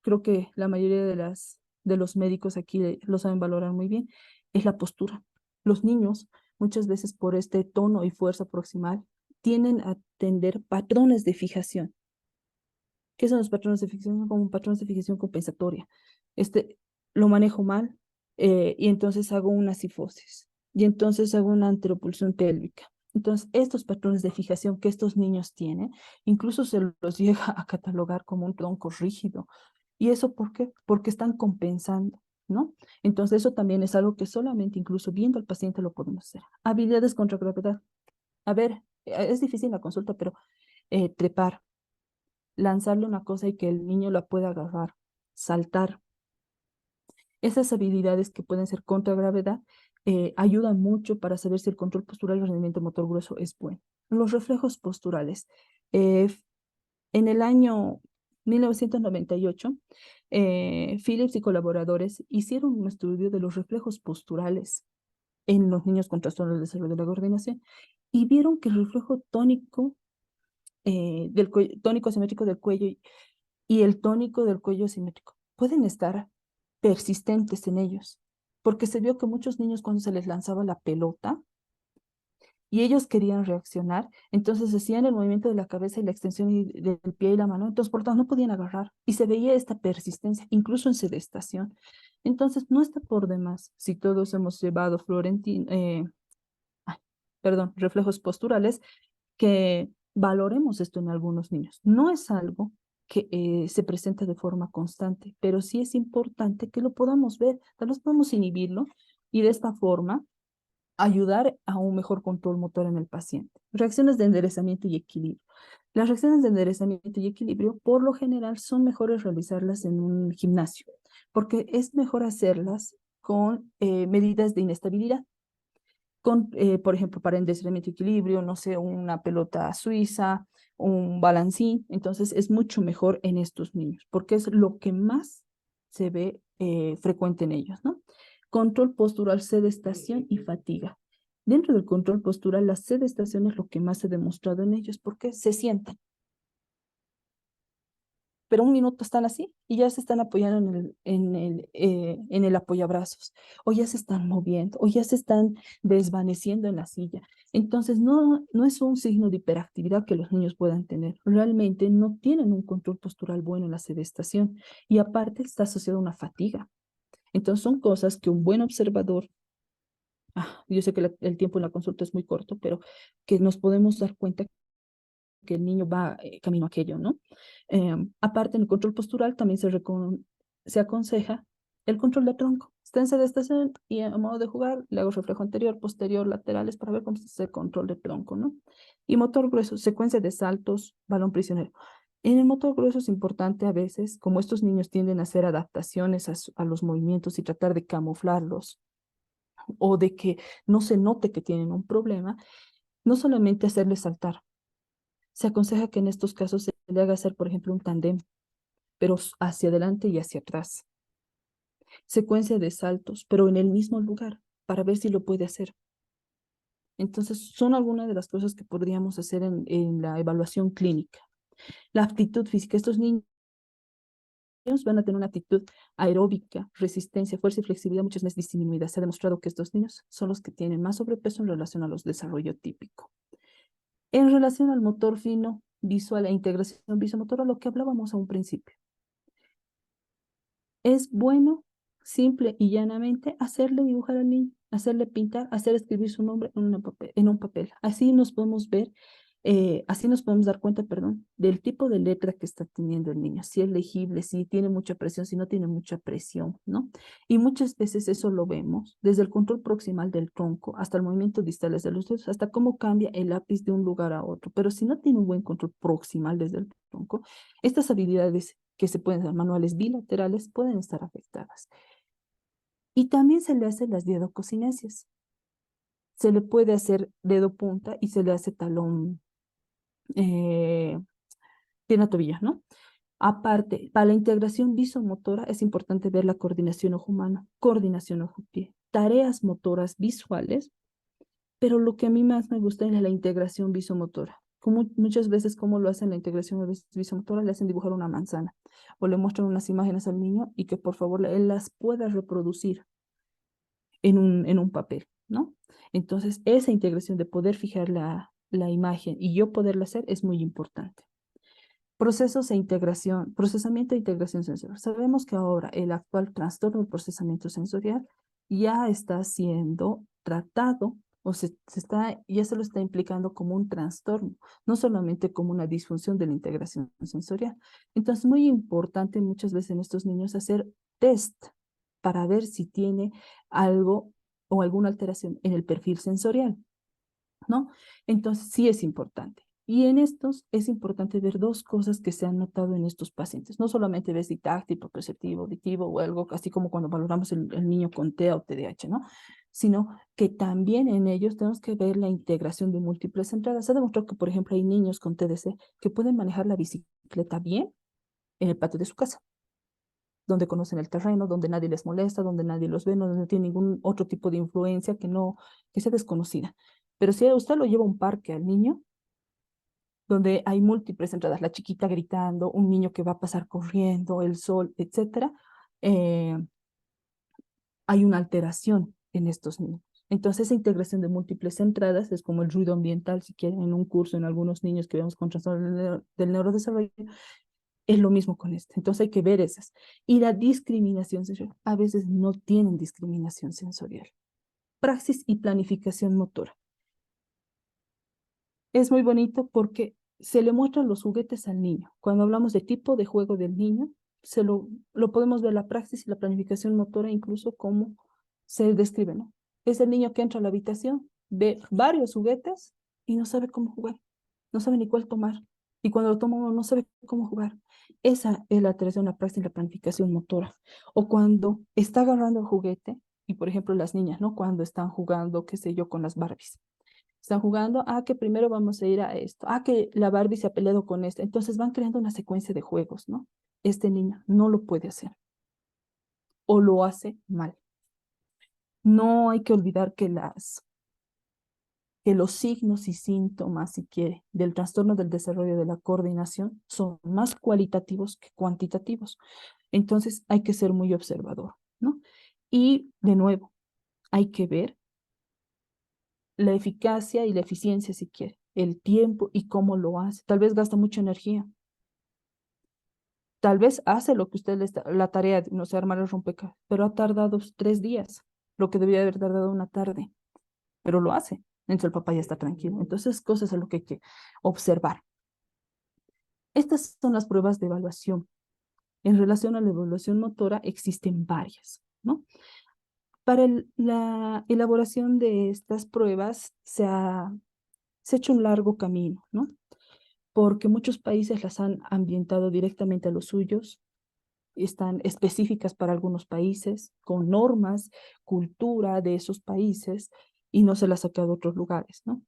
creo que la mayoría de los médicos aquí lo saben valorar muy bien, es la postura. Los niños, muchas veces por este tono y fuerza proximal, tienden a tener patrones de fijación. ¿Qué son los patrones de fijación? Son como patrones de fijación compensatoria. Lo manejo mal y entonces hago una cifosis y entonces hago una anteropulsión pélvica. Entonces, estos patrones de fijación que estos niños tienen, incluso se los llega a catalogar como un tronco rígido. ¿Y eso por qué? Porque están compensando, ¿no? Entonces, eso también es algo que solamente incluso viendo al paciente lo podemos hacer. Habilidades contra gravedad. A ver, es difícil la consulta, pero trepar, lanzarle una cosa y que el niño la pueda agarrar, saltar. Esas habilidades que pueden ser contra gravedad ayudan mucho para saber si el control postural y el rendimiento motor grueso es bueno. Los reflejos posturales. Eh, en el año 1998, Phillips y colaboradores hicieron un estudio de los reflejos posturales en los niños con trastornos del desarrollo de la coordinación y vieron que el reflejo tónico, tónico asimétrico del cuello y el tónico del cuello asimétrico pueden estar persistentes en ellos, porque se vio que muchos niños cuando se les lanzaba la pelota y ellos querían reaccionar, entonces hacían el movimiento de la cabeza y la extensión del pie y la mano, entonces por lo tanto no podían agarrar y se veía esta persistencia, incluso en sedestación. Entonces no está por demás si todos hemos llevado reflejos posturales, que valoremos esto en algunos niños. No es algo que se presente de forma constante, pero sí es importante que lo podamos ver, tal vez podemos inhibirlo y de esta forma ayudar a un mejor control motor en el paciente. Reacciones de enderezamiento y equilibrio. Las reacciones de enderezamiento y equilibrio, por lo general, son mejores realizarlas en un gimnasio, porque es mejor hacerlas con medidas de inestabilidad por ejemplo, para enderezamiento y equilibrio, no sé, una pelota suiza, un balancín. Entonces, es mucho mejor en estos niños, porque es lo que más se ve frecuente en ellos, ¿no? Control postural, sedestación y fatiga. Dentro del control postural, la sedestación es lo que más se ha demostrado en ellos, porque se sientan pero un minuto están así y ya se están apoyando en el apoyabrazos, o ya se están moviendo, o ya se están desvaneciendo en la silla. Entonces, no es un signo de hiperactividad que los niños puedan tener. Realmente no tienen un control postural bueno en la sedestación y aparte está asociado a una fatiga. Entonces, son cosas que un buen observador, yo sé que el tiempo en la consulta es muy corto, pero que nos podemos dar cuenta que el niño va camino a aquello, ¿no? Aparte, en el control postural también se aconseja el control de tronco. Está en sedestación y a modo de jugar le hago reflejo anterior, posterior, laterales para ver cómo se hace el control de tronco, ¿no? Y motor grueso, secuencia de saltos, balón prisionero. En el motor grueso es importante a veces, como estos niños tienden a hacer adaptaciones a los movimientos y tratar de camuflarlos o de que no se note que tienen un problema, no solamente hacerles saltar, se aconseja que en estos casos se le haga hacer, por ejemplo, un tandem, pero hacia adelante y hacia atrás. Secuencia de saltos, pero en el mismo lugar, para ver si lo puede hacer. Entonces, son algunas de las cosas que podríamos hacer en la evaluación clínica. La aptitud física. Estos niños van a tener una actitud aeróbica, resistencia, fuerza y flexibilidad muchas veces disminuida. Se ha demostrado que estos niños son los que tienen más sobrepeso en relación a los desarrollo típico. En relación al motor fino, visual e integración visomotora, lo que hablábamos a un principio. Es bueno, simple y llanamente, hacerle dibujar al niño, hacerle pintar, hacer escribir su nombre en un papel. Así nos podemos ver, así nos podemos dar cuenta, perdón, del tipo de letra que está teniendo el niño, si es legible, si tiene mucha presión, si no tiene mucha presión, ¿no? Y muchas veces eso lo vemos desde el control proximal del tronco hasta el movimiento distales de los dedos, hasta cómo cambia el lápiz de un lugar a otro. Pero si no tiene un buen control proximal desde el tronco, estas habilidades que se pueden ser manuales bilaterales pueden estar afectadas. Y también se le hacen las diadococinesias. Se le puede hacer dedo punta y se le hace talón, pierna tobillo, ¿no? Aparte, para la integración visomotora es importante ver la coordinación ojo-mano, coordinación ojo-pie, tareas motoras visuales, pero lo que a mí más me gusta es la integración visomotora. Como muchas veces, como lo hacen la integración visomotora, le hacen dibujar una manzana o le muestran unas imágenes al niño y que por favor él las pueda reproducir en un papel, ¿no? Entonces, esa integración de poder fijar la imagen y yo poderla hacer es muy importante. Procesos e integración, procesamiento e integración sensorial. Sabemos que ahora el actual trastorno del procesamiento sensorial ya está siendo tratado o ya se lo está implicando como un trastorno, no solamente como una disfunción de la integración sensorial. Entonces, muy importante muchas veces en estos niños hacer test para ver si tiene algo o alguna alteración en el perfil sensorial, ¿no? Entonces, sí es importante. Y en estos es importante ver dos cosas que se han notado en estos pacientes. No solamente ver si táctil, perceptivo, auditivo o algo así como cuando valoramos el niño con TEA o TDAH, ¿no? Sino que también en ellos tenemos que ver la integración de múltiples entradas. Se ha demostrado que, por ejemplo, hay niños con TDC que pueden manejar la bicicleta bien en el patio de su casa, donde conocen el terreno, donde nadie les molesta, donde nadie los ve, donde no tiene ningún otro tipo de influencia que sea desconocida. Pero si usted lo lleva a un parque al niño, donde hay múltiples entradas, la chiquita gritando, un niño que va a pasar corriendo, el sol, etcétera, eh, hay una alteración en estos niños. Entonces, esa integración de múltiples entradas es como el ruido ambiental, si quieren, en un curso en algunos niños que vemos con trastorno del neurodesarrollo, es lo mismo con este. Entonces, hay que ver esas. Y la discriminación sensorial, a veces no tienen discriminación sensorial. Praxis y planificación motora. Es muy bonito porque se le muestran los juguetes al niño. Cuando hablamos de tipo de juego del niño, lo podemos ver la praxis y la planificación motora, incluso cómo se describe, ¿no? Es el niño que entra a la habitación, ve varios juguetes y no sabe cómo jugar, no sabe ni cuál tomar. Y cuando lo toma uno, no sabe cómo jugar. Esa es la alteración, la praxis y la planificación motora. O cuando está agarrando el juguete, y por ejemplo las niñas, ¿no? Cuando están jugando, qué sé yo, con las Barbies están jugando, que primero vamos a ir a esto, que la Barbie se ha peleado con esto. Entonces van creando una secuencia de juegos, ¿no? Este niño no lo puede hacer o lo hace mal. No hay que olvidar que los signos y síntomas, si quiere, del trastorno del desarrollo de la coordinación son más cualitativos que cuantitativos. Entonces hay que ser muy observador, ¿no? Y de nuevo, hay que ver la eficacia y la eficiencia, si quiere, el tiempo y cómo lo hace. Tal vez gasta mucha energía. Tal vez hace lo que usted la tarea, no sé, armar el rompecabezas, pero ha tardado 3 días, lo que debía haber tardado una tarde, pero lo hace. Entonces el papá ya está tranquilo. Entonces, cosas a lo que hay que observar. Estas son las pruebas de evaluación. En relación a la evaluación motora, existen varias, ¿no? Para la elaboración de estas pruebas se ha hecho un largo camino, ¿no? Porque muchos países las han ambientado directamente a los suyos, están específicas para algunos países, con normas, cultura de esos países, y no se las ha sacado a otros lugares, ¿no?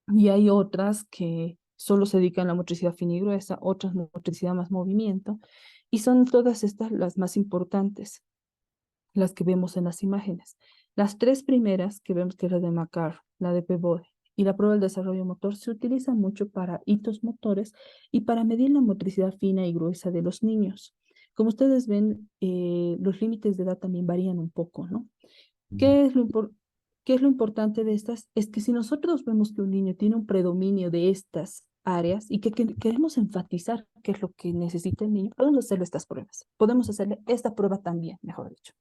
Y hay otras que solo se dedican a la motricidad fina y gruesa, otras motricidad más movimiento, y son todas estas las más importantes, las que vemos en las imágenes. Las tres primeras que vemos, que es la de Makar, la de Peabody y la prueba del desarrollo motor, se utilizan mucho para hitos motores y para medir la motricidad fina y gruesa de los niños. Como ustedes ven, los límites de edad también varían un poco, ¿no? ¿Qué es ¿Qué es lo importante de estas? Es que si nosotros vemos que un niño tiene un predominio de estas áreas y que queremos enfatizar qué es lo que necesita el niño, podemos hacerle estas pruebas. Podemos hacerle esta prueba también, mejor dicho.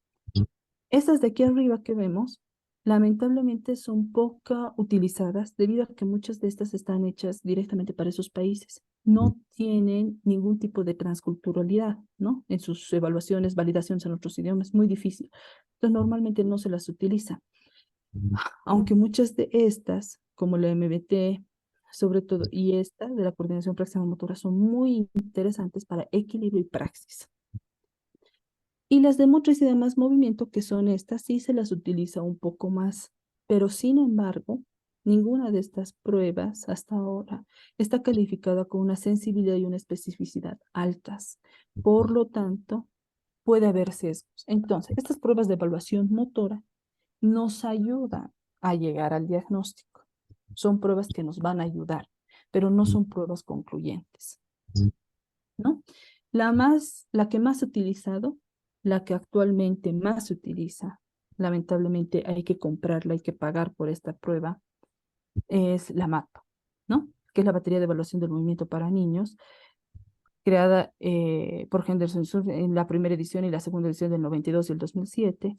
Estas de aquí arriba que vemos, lamentablemente son poco utilizadas debido a que muchas de estas están hechas directamente para esos países. No tienen ningún tipo de transculturalidad, ¿no? En sus evaluaciones, validaciones en otros idiomas, muy difícil. Entonces, normalmente no se las utiliza. Aunque muchas de estas, como la MBT, sobre todo, y esta de la coordinación práctica motora, son muy interesantes para equilibrio y praxis. Y las de motricidad y demás movimiento, que son estas, sí se las utiliza un poco más, pero sin embargo, ninguna de estas pruebas hasta ahora está calificada con una sensibilidad y una especificidad altas. Por lo tanto, puede haber sesgos. Entonces, estas pruebas de evaluación motora nos ayudan a llegar al diagnóstico. Son pruebas que nos van a ayudar, pero no son pruebas concluyentes, ¿no? La que más he utilizado, la que actualmente más se utiliza, lamentablemente hay que comprarla, hay que pagar por esta prueba, es la MAP, ¿no? Que es la batería de evaluación del movimiento para niños, creada por Henderson Sur en la primera edición y la segunda edición del 92 y el 2007.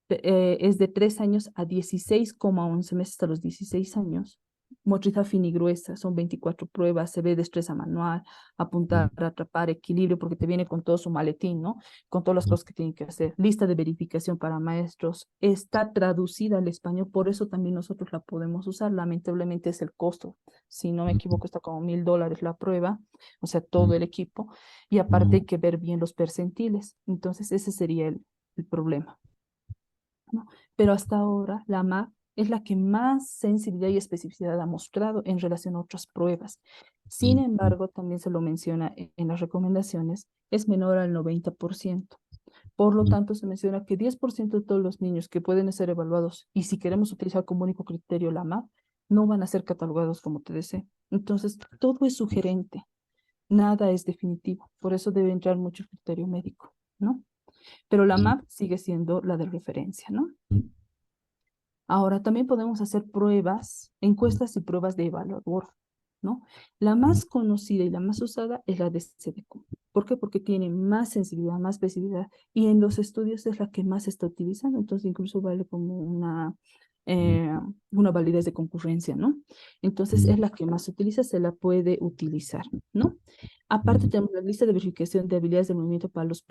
Es de 3 años a 16,11 meses hasta los 16 años. Motricidad fina y gruesa, son 24 pruebas, se ve destreza manual, apuntar, atrapar, equilibrio, porque te viene con todo su maletín, ¿no? Con todas las cosas que tienen que hacer. Lista de verificación para maestros, está traducida al español, por eso también nosotros la podemos usar. Lamentablemente es el costo, si no me equivoco, está como $1000 la prueba, o sea, todo el equipo, y aparte hay que ver bien los percentiles. Entonces, ese sería el problema, ¿no? Pero hasta ahora, la MAP es la que más sensibilidad y especificidad ha mostrado en relación a otras pruebas. Sin embargo, también se lo menciona en las recomendaciones, es menor al 90%. Por lo tanto, se menciona que 10% de todos los niños que pueden ser evaluados, y si queremos utilizar como único criterio la MAP, no van a ser catalogados como TDC. Entonces, todo es sugerente, nada es definitivo. Por eso debe entrar mucho criterio médico, ¿no? Pero la MAP sigue siendo la de referencia, ¿no? Ahora, también podemos hacer pruebas, encuestas y pruebas de evaluador, ¿no? La más conocida y la más usada es la de CDQ. ¿Por qué? Porque tiene más sensibilidad, más especificidad, y en los estudios es la que más se está utilizando, entonces incluso vale como eh, una validez de concurrencia, ¿no? Entonces es la que más se utiliza, se la puede utilizar, ¿no? Aparte tenemos la lista de verificación de habilidades de movimiento para los.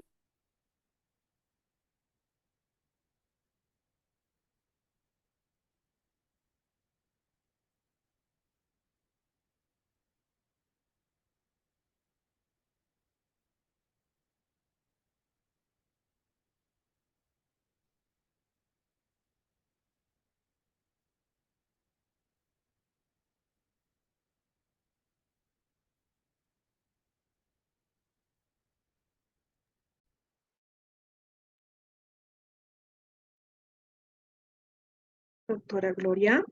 Doctora Gloria.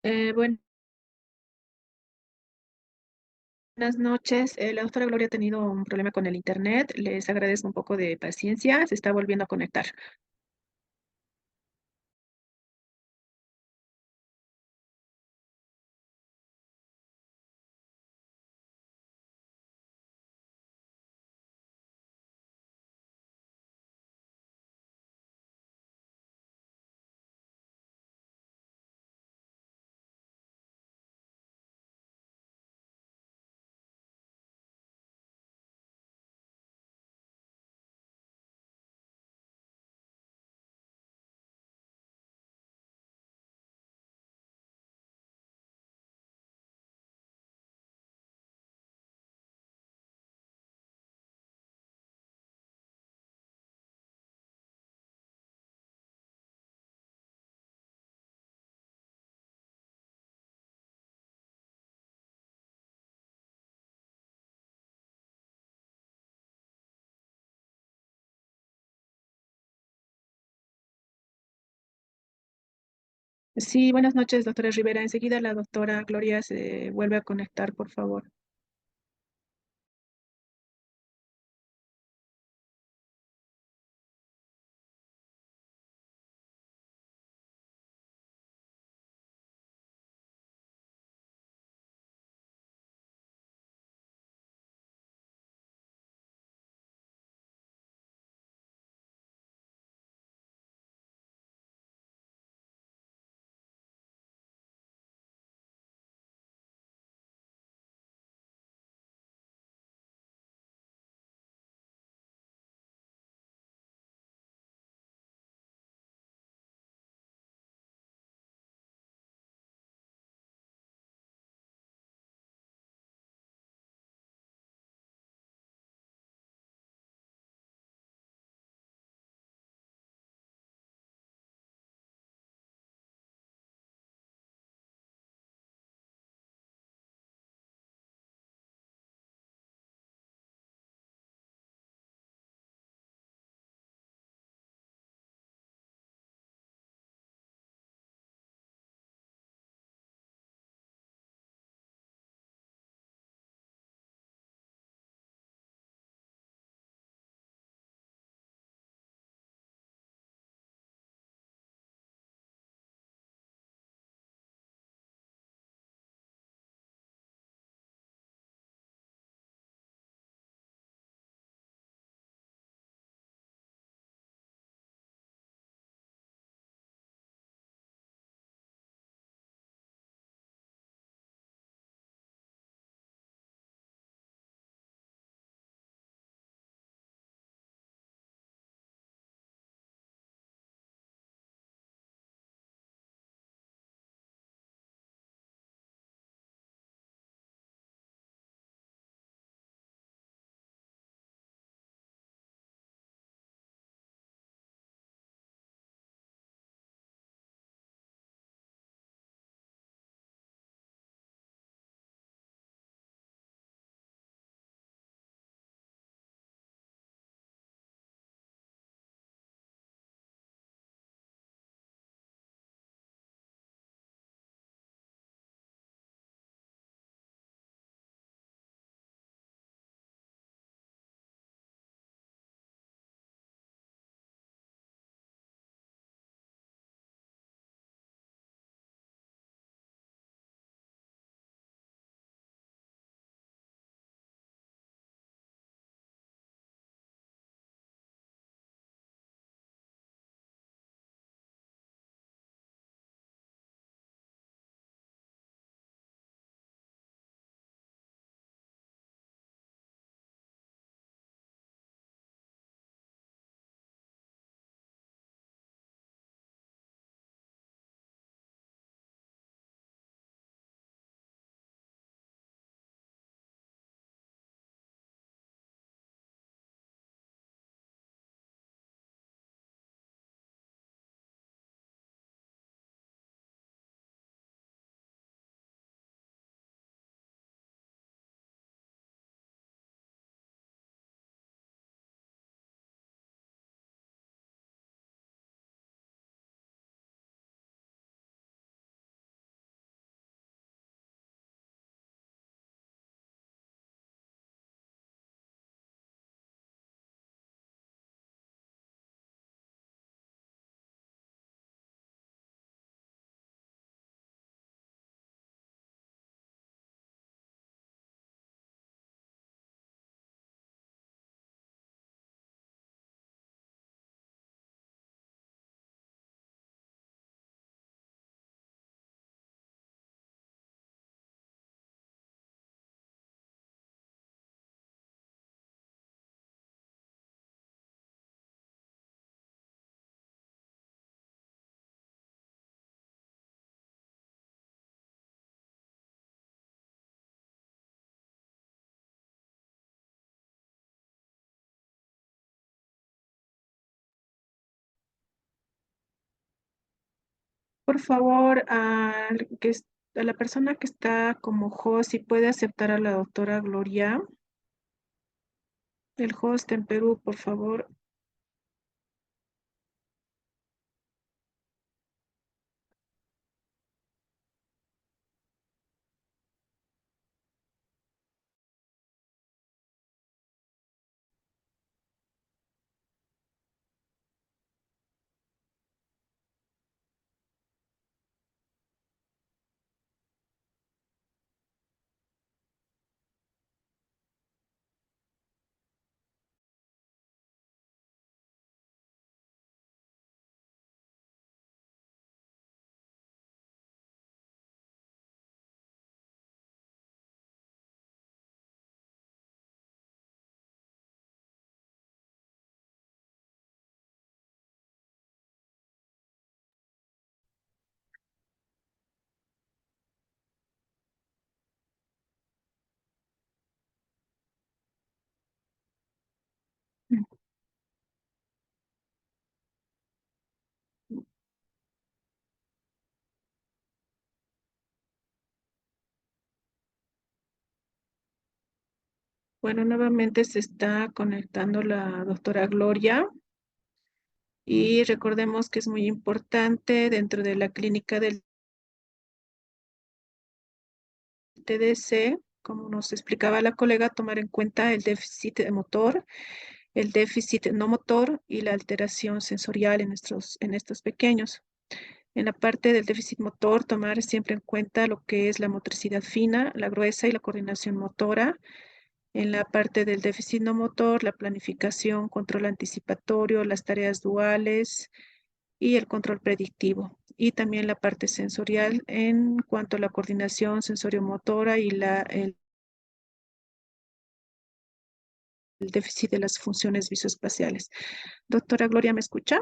Buenas noches. La doctora Gloria ha tenido un problema con el internet. Les agradezco un poco de paciencia. Se está volviendo a conectar. Sí, buenas noches, doctora Rivera. Enseguida la doctora Gloria se vuelve a conectar, por favor. Por favor, a la persona que está como host, si puede aceptar a la doctora Gloria, el host en Perú, por favor. Bueno, nuevamente se está conectando la doctora Gloria y recordemos que es muy importante dentro de la clínica del TDC, como nos explicaba la colega, tomar en cuenta el déficit de motor, el déficit no motor y la alteración sensorial en estos pequeños. En la parte del déficit motor, tomar siempre en cuenta lo que es la motricidad fina, la gruesa y la coordinación motora. En la parte del déficit no motor, la planificación, control anticipatorio, las tareas duales y el control predictivo. Y también la parte sensorial en cuanto a la coordinación sensoriomotora y el déficit de las funciones visoespaciales. Doctora Gloria, ¿me escucha?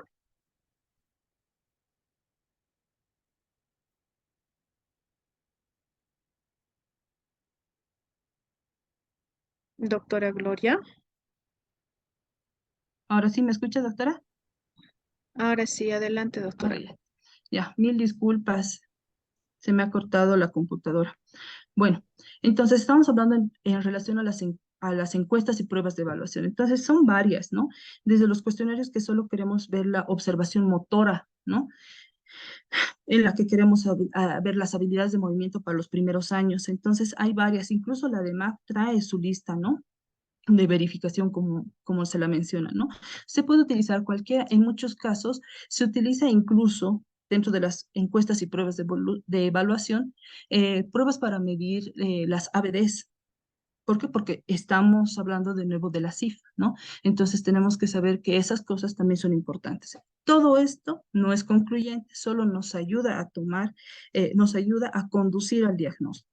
Doctora Gloria. Ahora sí, ¿me escucha, doctora? Ahora sí, adelante, Ahora doctora. ya. Ya, mil disculpas, se me ha cortado la computadora. Bueno, entonces estamos hablando en relación a a las encuestas y pruebas de evaluación. Entonces son varias, ¿no? Desde los cuestionarios que solo queremos ver la observación motora, ¿no? En la que queremos ver las habilidades de movimiento para los primeros años. Entonces hay varias, incluso la de MAP trae su lista, ¿no? De verificación como se la menciona, ¿no? Se puede utilizar cualquiera, en muchos casos se utiliza incluso dentro de las encuestas y pruebas de evaluación, pruebas para medir las ABDs. ¿Por qué? Porque estamos hablando de nuevo de la cifra, ¿no? Entonces tenemos que saber que esas cosas también son importantes. Todo esto no es concluyente, solo nos ayuda a tomar, nos ayuda a conducir al diagnóstico.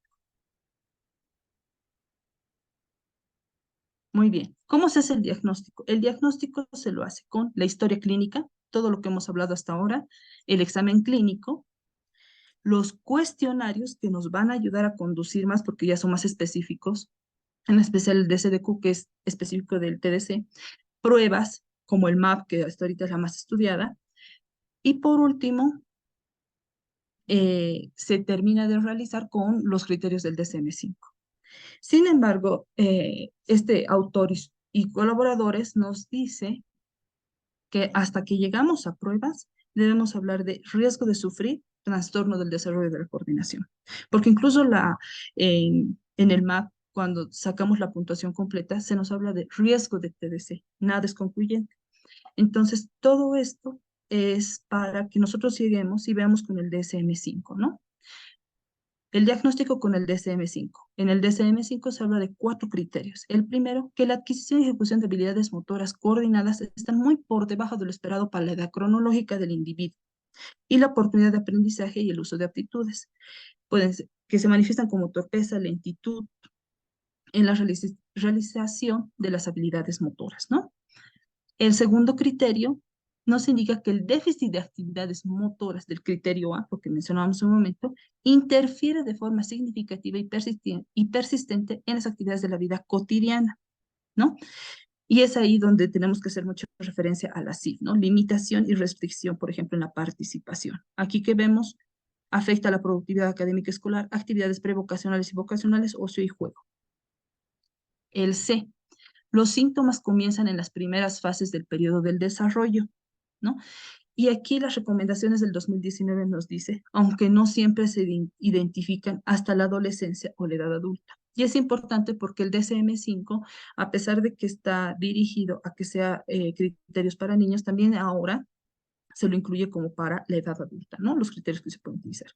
Muy bien. ¿Cómo se hace el diagnóstico? El diagnóstico se lo hace con la historia clínica, todo lo que hemos hablado hasta ahora, el examen clínico, los cuestionarios que nos van a ayudar a conducir más porque ya son más específicos, en especial el DCDQ, que es específico del TDC, pruebas como el MAP, que hasta ahorita es la más estudiada, y por último, se termina de realizar con los criterios del DSM-5. Sin embargo, este autor y colaboradores nos dice que hasta que llegamos a pruebas, debemos hablar de riesgo de sufrir trastorno del desarrollo de la coordinación. Porque incluso en el MAP, cuando sacamos la puntuación completa, se nos habla de riesgo de TDC, nada es concluyente. Entonces, todo esto es para que nosotros lleguemos y veamos con el DSM-5, ¿no? El diagnóstico con el DSM-5. En el DSM-5 se habla de 4 criterios. El primero, que la adquisición y ejecución de habilidades motoras coordinadas están muy por debajo de lo esperado para la edad cronológica del individuo y la oportunidad de aprendizaje y el uso de aptitudes. Pueden ser, que se manifiestan como torpeza, lentitud en la realización de las habilidades motoras, ¿no? El segundo criterio nos indica que el déficit de actividades motoras del criterio A, lo que mencionábamos en un momento, interfiere de forma significativa y persistente en las actividades de la vida cotidiana, ¿no? Y es ahí donde tenemos que hacer mucha referencia a la CIF, ¿no? Limitación y restricción, por ejemplo, en la participación. Aquí que vemos afecta la productividad académica escolar, actividades prevocacionales y vocacionales, ocio y juego. El C, los síntomas comienzan en las primeras fases del periodo del desarrollo, ¿no? Y aquí las recomendaciones del 2019 nos dice, aunque no siempre se identifican hasta la adolescencia o la edad adulta. Y es importante porque el DSM-5, a pesar de que está dirigido a que sea criterios para niños, también ahora se lo incluye como para la edad adulta, ¿no? Los criterios que se pueden utilizar.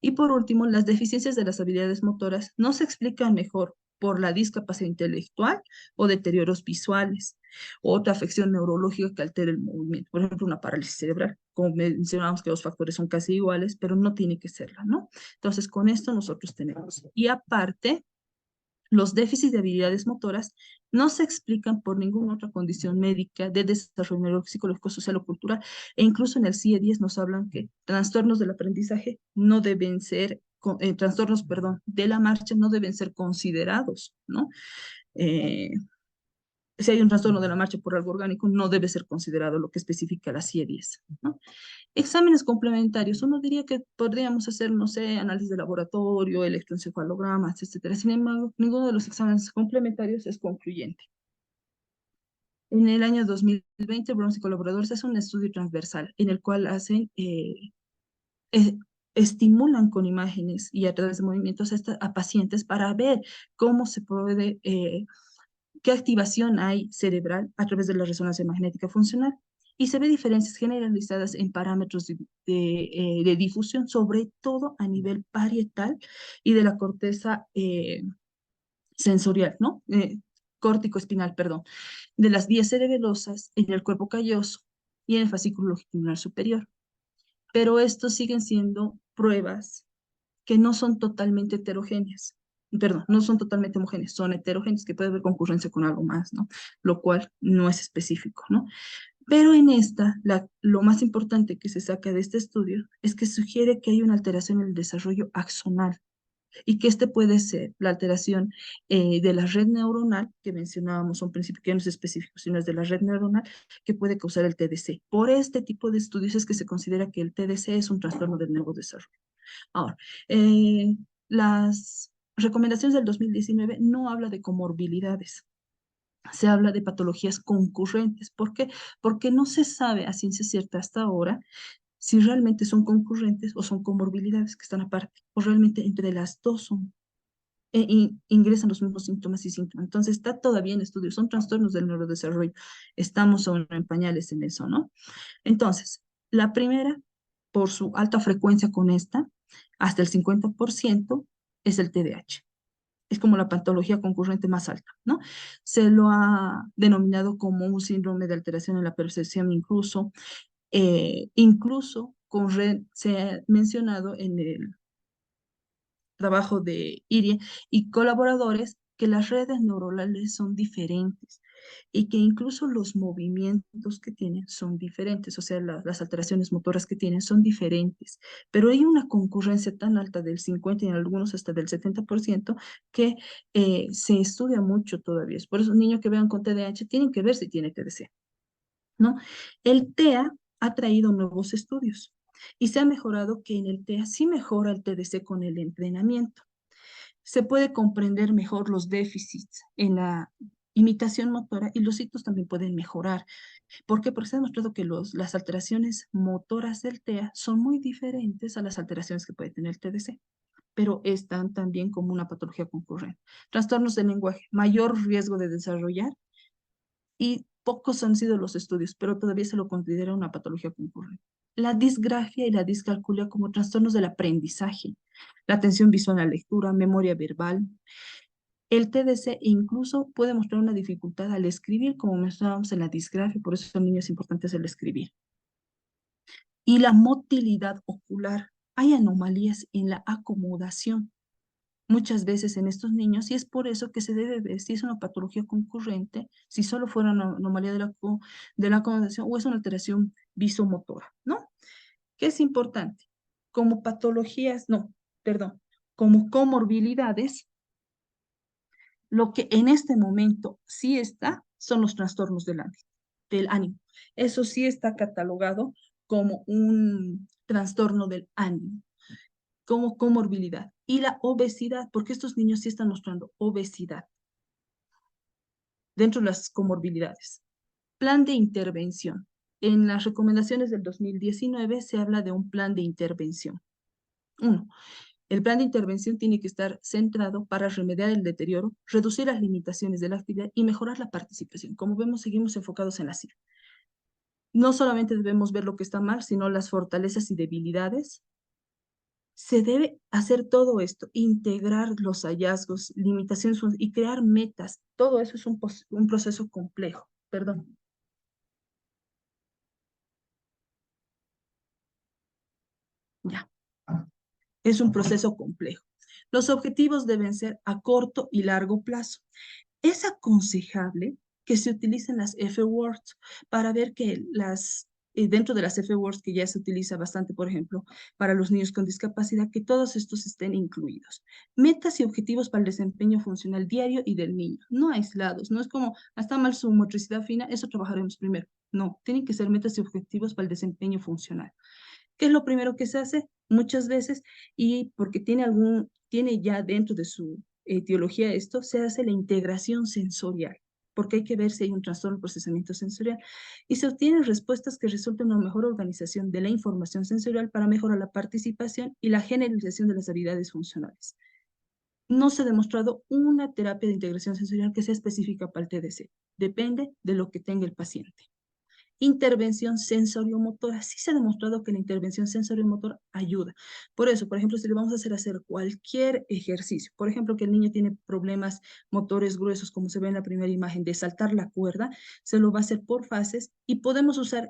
Y por último, las deficiencias de las habilidades motoras no se explican mejor por la discapacidad intelectual o deterioros visuales, o otra afección neurológica que altere el movimiento, por ejemplo, una parálisis cerebral. Como mencionamos que los factores son casi iguales, pero no tiene que serla, ¿no? Entonces, con esto nosotros tenemos. Y aparte, los déficits de habilidades motoras no se explican por ninguna otra condición médica de desarrollo neuropsicológico, social o cultural. E incluso en el CIE-10 nos hablan que trastornos del aprendizaje no deben ser, trastornos, perdón, de la marcha no deben ser considerados, ¿no? Eh, si hay un trastorno de la marcha por algo orgánico, no debe ser considerado lo que especifica la CIE-10, ¿no? Exámenes complementarios, uno diría que podríamos hacer, no sé, análisis de laboratorio, electroencefalogramas, etcétera. Sin embargo, ninguno de los exámenes complementarios es concluyente. En el año 2020, Browns y colaboradores hacen un estudio transversal en el cual hacen, eh, estimulan con imágenes y a través de movimientos a pacientes para ver cómo se puede, qué activación hay cerebral a través de la resonancia magnética funcional. Y se ve diferencias generalizadas en parámetros de difusión, sobre todo a nivel parietal y de la corteza sensorial, ¿no? Córtico espinal, perdón, de las vías cerebelosas en el cuerpo calloso y en el fascículo longitudinal superior. Pero estos siguen siendo pruebas que no son totalmente heterogéneas. Perdón, no son totalmente homogéneas, son heterogéneas, que puede haber concurrencia con algo más, ¿no? Lo cual no es específico, ¿no? Pero en esta, lo más importante que se saca de este estudio es que sugiere que hay una alteración en el desarrollo axonal y que este puede ser la alteración de la red neuronal, que mencionábamos, un principio que no es específico, sino es de la red neuronal, que puede causar el TDC. Por este tipo de estudios es que se considera que el TDC es un trastorno del neurodesarrollo. Ahora, las recomendaciones del 2019 no habla de comorbilidades, se habla de patologías concurrentes. ¿Por qué? Porque no se sabe a ciencia cierta hasta ahora si realmente son concurrentes o son comorbilidades que están aparte, o realmente entre las dos son, ingresan los mismos síntomas y síntomas. Entonces está todavía en estudio, son trastornos del neurodesarrollo. Estamos aún en pañales en eso, ¿no? Entonces, la primera, por su alta frecuencia con esta, hasta el 50% es el TDAH. Es como la patología concurrente más alta, ¿no? Se lo ha denominado como un síndrome de alteración en la percepción incluso con red, se ha mencionado en el trabajo de Irie y colaboradores que las redes neuronales son diferentes y que incluso los movimientos que tienen son diferentes, o sea, las alteraciones motoras que tienen son diferentes, pero hay una concurrencia tan alta del 50 y en algunos hasta del 70% que se estudia mucho todavía. Por eso, niños que vean con TDAH tienen que ver si tiene TDC, ¿no? El TEA ha traído nuevos estudios y se ha mejorado que en el TEA sí mejora el TDC con el entrenamiento. Se puede comprender mejor los déficits en la imitación motora y los hitos también pueden mejorar. ¿Por qué? Porque se ha demostrado que las alteraciones motoras del TEA son muy diferentes a las alteraciones que puede tener el TDC, pero están también como una patología concurrente. Trastornos del lenguaje, mayor riesgo de desarrollar y pocos han sido los estudios, pero todavía se lo considera una patología concurrente. La disgrafia y la discalculia como trastornos del aprendizaje, la atención visual a la lectura, memoria verbal. El TDC incluso puede mostrar una dificultad al escribir, como mencionábamos en la disgrafia, por eso en niños es importante el escribir. Y la motilidad ocular. Hay anomalías en la acomodación muchas veces en estos niños y es por eso que se debe ver si es una patología concurrente, si solo fuera una anomalía de la acomodación o es una alteración visomotora, ¿no? ¿Qué es importante? Como patologías, no, perdón, como comorbilidades, lo que en este momento sí está son los trastornos del ánimo. Eso sí está catalogado como un trastorno del ánimo. como comorbilidad. Y la obesidad, porque estos niños sí están mostrando obesidad dentro de las comorbilidades. Plan de intervención. En las recomendaciones del 2019 se habla de un plan de intervención. Uno, el plan de intervención tiene que estar centrado para remediar el deterioro, reducir las limitaciones de la actividad y mejorar la participación. Como vemos, seguimos enfocados en la CIR. No solamente debemos ver lo que está mal, sino las fortalezas y debilidades. Se debe hacer todo esto, integrar los hallazgos, limitaciones y crear metas. Todo eso es un proceso complejo. Perdón. Ya. Es un proceso complejo. Los objetivos deben ser a corto y largo plazo. Es aconsejable que se utilicen las F-words para ver que dentro de las F-words que ya se utiliza bastante, por ejemplo, para los niños con discapacidad, que todos estos estén incluidos. Metas y objetivos para el desempeño funcional diario y del niño, no aislados. No es como, está mal su motricidad fina, eso trabajaremos primero. No, tienen que ser metas y objetivos para el desempeño funcional. ¿Qué es lo primero que se hace? Muchas veces, y porque tiene ya dentro de su etiología esto, se hace la integración sensorial, porque hay que ver si hay un trastorno de procesamiento sensorial, y se obtienen respuestas que resultan en una mejor organización de la información sensorial para mejorar la participación y la generalización de las habilidades funcionales. No se ha demostrado una terapia de integración sensorial que sea específica para el TDC. Depende de lo que tenga el paciente. Intervención sensoriomotora. Sí se ha demostrado que la intervención sensoriomotora ayuda. Por eso, por ejemplo, si le vamos a hacer cualquier ejercicio, por ejemplo, que el niño tiene problemas motores gruesos, como se ve en la primera imagen, de saltar la cuerda, se lo va a hacer por fases y podemos usar,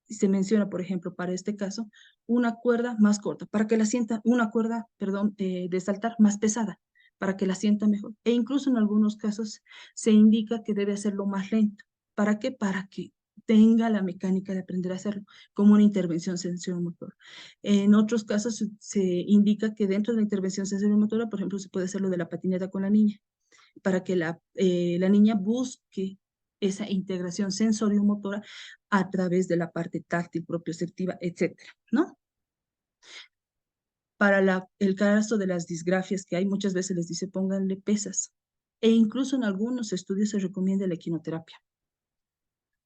se menciona, por ejemplo, para este caso, una cuerda más corta, para que la sienta, una cuerda, perdón, de saltar más pesada, para que la sienta mejor. E incluso en algunos casos se indica que debe hacerlo más lento. ¿Para qué? Para que tenga la mecánica de aprender a hacerlo, como una intervención sensoriomotora. En otros casos se indica que dentro de la intervención sensoriomotora, por ejemplo, se puede hacer lo de la patineta con la niña, para que la niña busque esa integración sensoriomotora a través de la parte táctil, propioceptiva, etcétera, ¿no? Para el caso de las disgrafias que hay, muchas veces les dice pónganle pesas. E incluso en algunos estudios se recomienda la equinoterapia.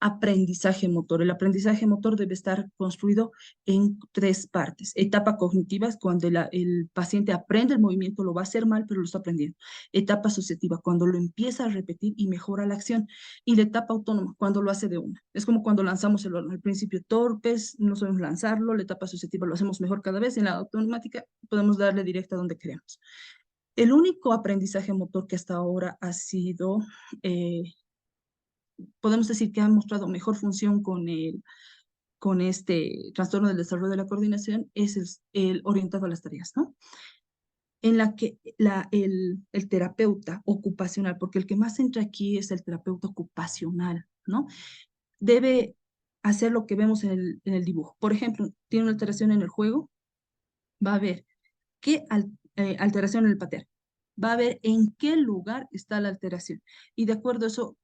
Aprendizaje motor. El aprendizaje motor debe estar construido en tres partes. Etapa cognitiva, cuando el paciente aprende el movimiento, lo va a hacer mal, pero lo está aprendiendo. Etapa asociativa, cuando lo empieza a repetir y mejora la acción. Y la etapa autónoma, cuando lo hace de una. Es como cuando lanzamos el horno. Al principio torpes, no sabemos lanzarlo. La etapa asociativa lo hacemos mejor cada vez. En la automática podemos darle directa donde queremos. El único aprendizaje motor que hasta ahora ha sido podemos decir que ha mostrado mejor función con este trastorno del desarrollo de la coordinación es el orientado a las tareas, ¿no? En la que el terapeuta ocupacional, porque el que más entra aquí es el terapeuta ocupacional, ¿no? Debe hacer lo que vemos en el dibujo. Por ejemplo, tiene una alteración en el juego, va a ver qué alteración en el patear, va a ver en qué lugar está la alteración. Y de acuerdo a eso,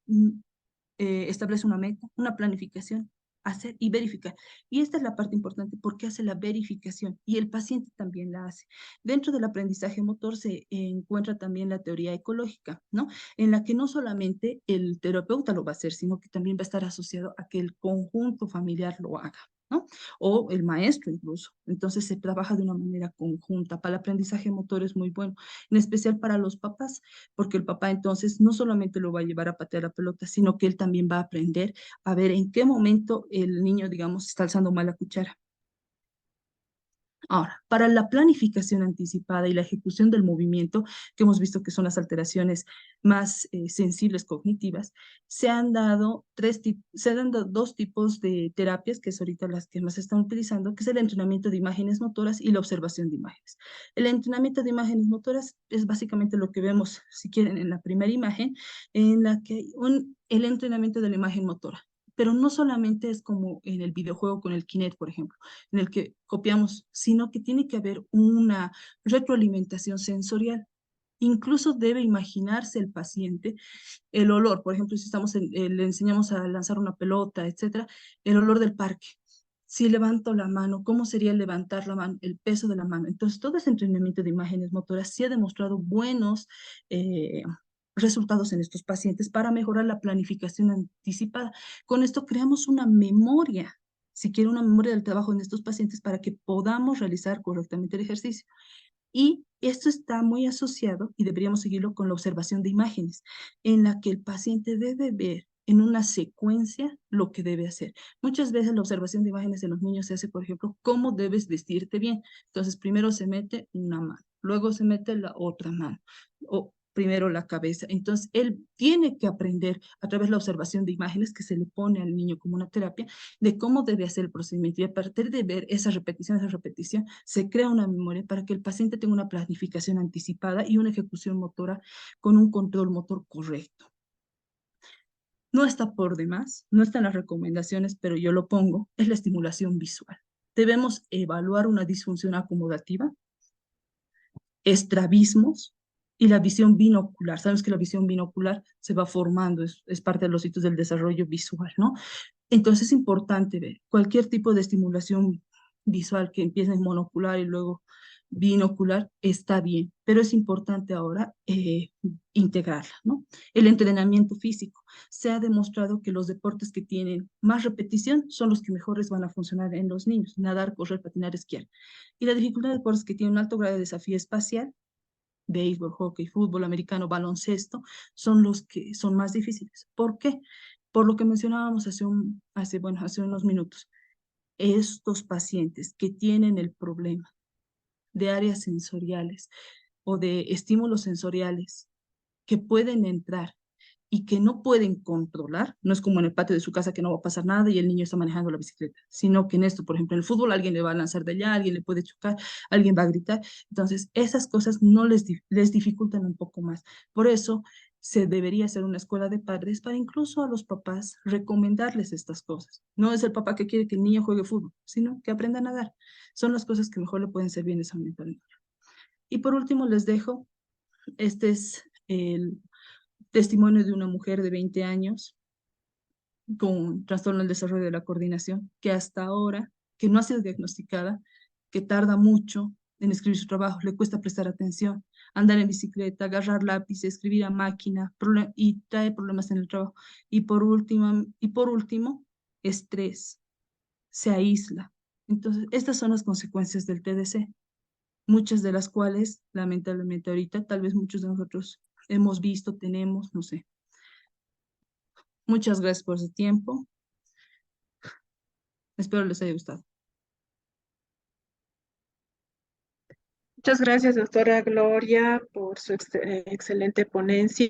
establece una meta, una planificación, hacer y verificar. Y esta es la parte importante porque hace la verificación y el paciente también la hace. Dentro del aprendizaje motor se encuentra también la teoría ecológica, ¿no? En la que no solamente el terapeuta lo va a hacer, sino que también va a estar asociado a que el conjunto familiar lo haga, ¿no? O el maestro incluso. Entonces se trabaja de una manera conjunta. Para el aprendizaje motor es muy bueno, en especial para los papás, porque el papá entonces no solamente lo va a llevar a patear la pelota, sino que él también va a aprender a ver en qué momento el niño, digamos, está alzando mal la cuchara. Ahora, para la planificación anticipada y la ejecución del movimiento, que hemos visto que son las alteraciones más sensibles cognitivas, se han dado dos tipos de terapias, que es ahorita las que más se están utilizando, que es el entrenamiento de imágenes motoras y la observación de imágenes. El entrenamiento de imágenes motoras es básicamente lo que vemos, si quieren, en la primera imagen, en la que hay el entrenamiento de la imagen motora. Pero no solamente es como en el videojuego con el Kinect, por ejemplo, en el que copiamos, sino que tiene que haber una retroalimentación sensorial. Incluso debe imaginarse el paciente el olor, por ejemplo, si le enseñamos a lanzar una pelota, etcétera, el olor del parque. Si levanto la mano, ¿cómo sería levantar la mano, el peso de la mano? Entonces, todo ese entrenamiento de imágenes motoras sí ha demostrado buenos eh, resultados en estos pacientes para mejorar la planificación anticipada. Con esto creamos una memoria, si quiere una memoria del trabajo en estos pacientes para que podamos realizar correctamente el ejercicio. Y esto está muy asociado, y deberíamos seguirlo con la observación de imágenes, en la que el paciente debe ver en una secuencia lo que debe hacer. Muchas veces la observación de imágenes en los niños se hace, por ejemplo, cómo debes vestirte bien. Entonces, primero se mete una mano, luego se mete la otra mano, o primero la cabeza. Entonces, él tiene que aprender a través de la observación de imágenes que se le pone al niño como una terapia de cómo debe hacer el procedimiento. Y a partir de ver esa repetición, se crea una memoria para que el paciente tenga una planificación anticipada y una ejecución motora con un control motor correcto. No está por demás, no está en las recomendaciones, pero yo lo pongo, es la estimulación visual. Debemos evaluar una disfunción acomodativa, estrabismos y la visión binocular. Sabemos que la visión binocular se va formando, es parte de los hitos del desarrollo visual, ¿no? Entonces es importante ver cualquier tipo de estimulación visual que empiece en monocular y luego binocular, está bien, pero es importante ahora integrarla, ¿no? El entrenamiento físico. Se ha demostrado que los deportes que tienen más repetición son los que mejores van a funcionar en los niños: nadar, correr, patinar, esquiar. Y la dificultad de deportes que tienen un alto grado de desafío espacial, béisbol, hockey, fútbol americano, baloncesto, son los que son más difíciles. ¿Por qué? Por lo que mencionábamos hace unos minutos. Estos pacientes que tienen el problema de áreas sensoriales o de estímulos sensoriales que pueden entrar y que no pueden controlar, no es como en el patio de su casa que no va a pasar nada y el niño está manejando la bicicleta, sino que en esto, por ejemplo, en el fútbol alguien le va a lanzar de allá, alguien le puede chocar, alguien va a gritar. Entonces, esas cosas no les dificultan un poco más. Por eso, se debería hacer una escuela de padres para incluso a los papás recomendarles estas cosas. No es el papá que quiere que el niño juegue fútbol, sino que aprenda a nadar. Son las cosas que mejor le pueden servir en ese momento al niño. Y por último, les dejo, este es el testimonio de una mujer de 20 años con trastorno del desarrollo de la coordinación, que hasta ahora, que no ha sido diagnosticada, que tarda mucho en escribir su trabajo, le cuesta prestar atención, andar en bicicleta, agarrar lápiz, escribir a máquina, y trae problemas en el trabajo. Y por último, estrés, se aísla. Entonces, estas son las consecuencias del TDC, muchas de las cuales, lamentablemente ahorita, tal vez muchos de nosotros hemos visto, tenemos, no sé. Muchas gracias por su tiempo. Espero les haya gustado. Muchas gracias, doctora Gloria, por su excelente ponencia.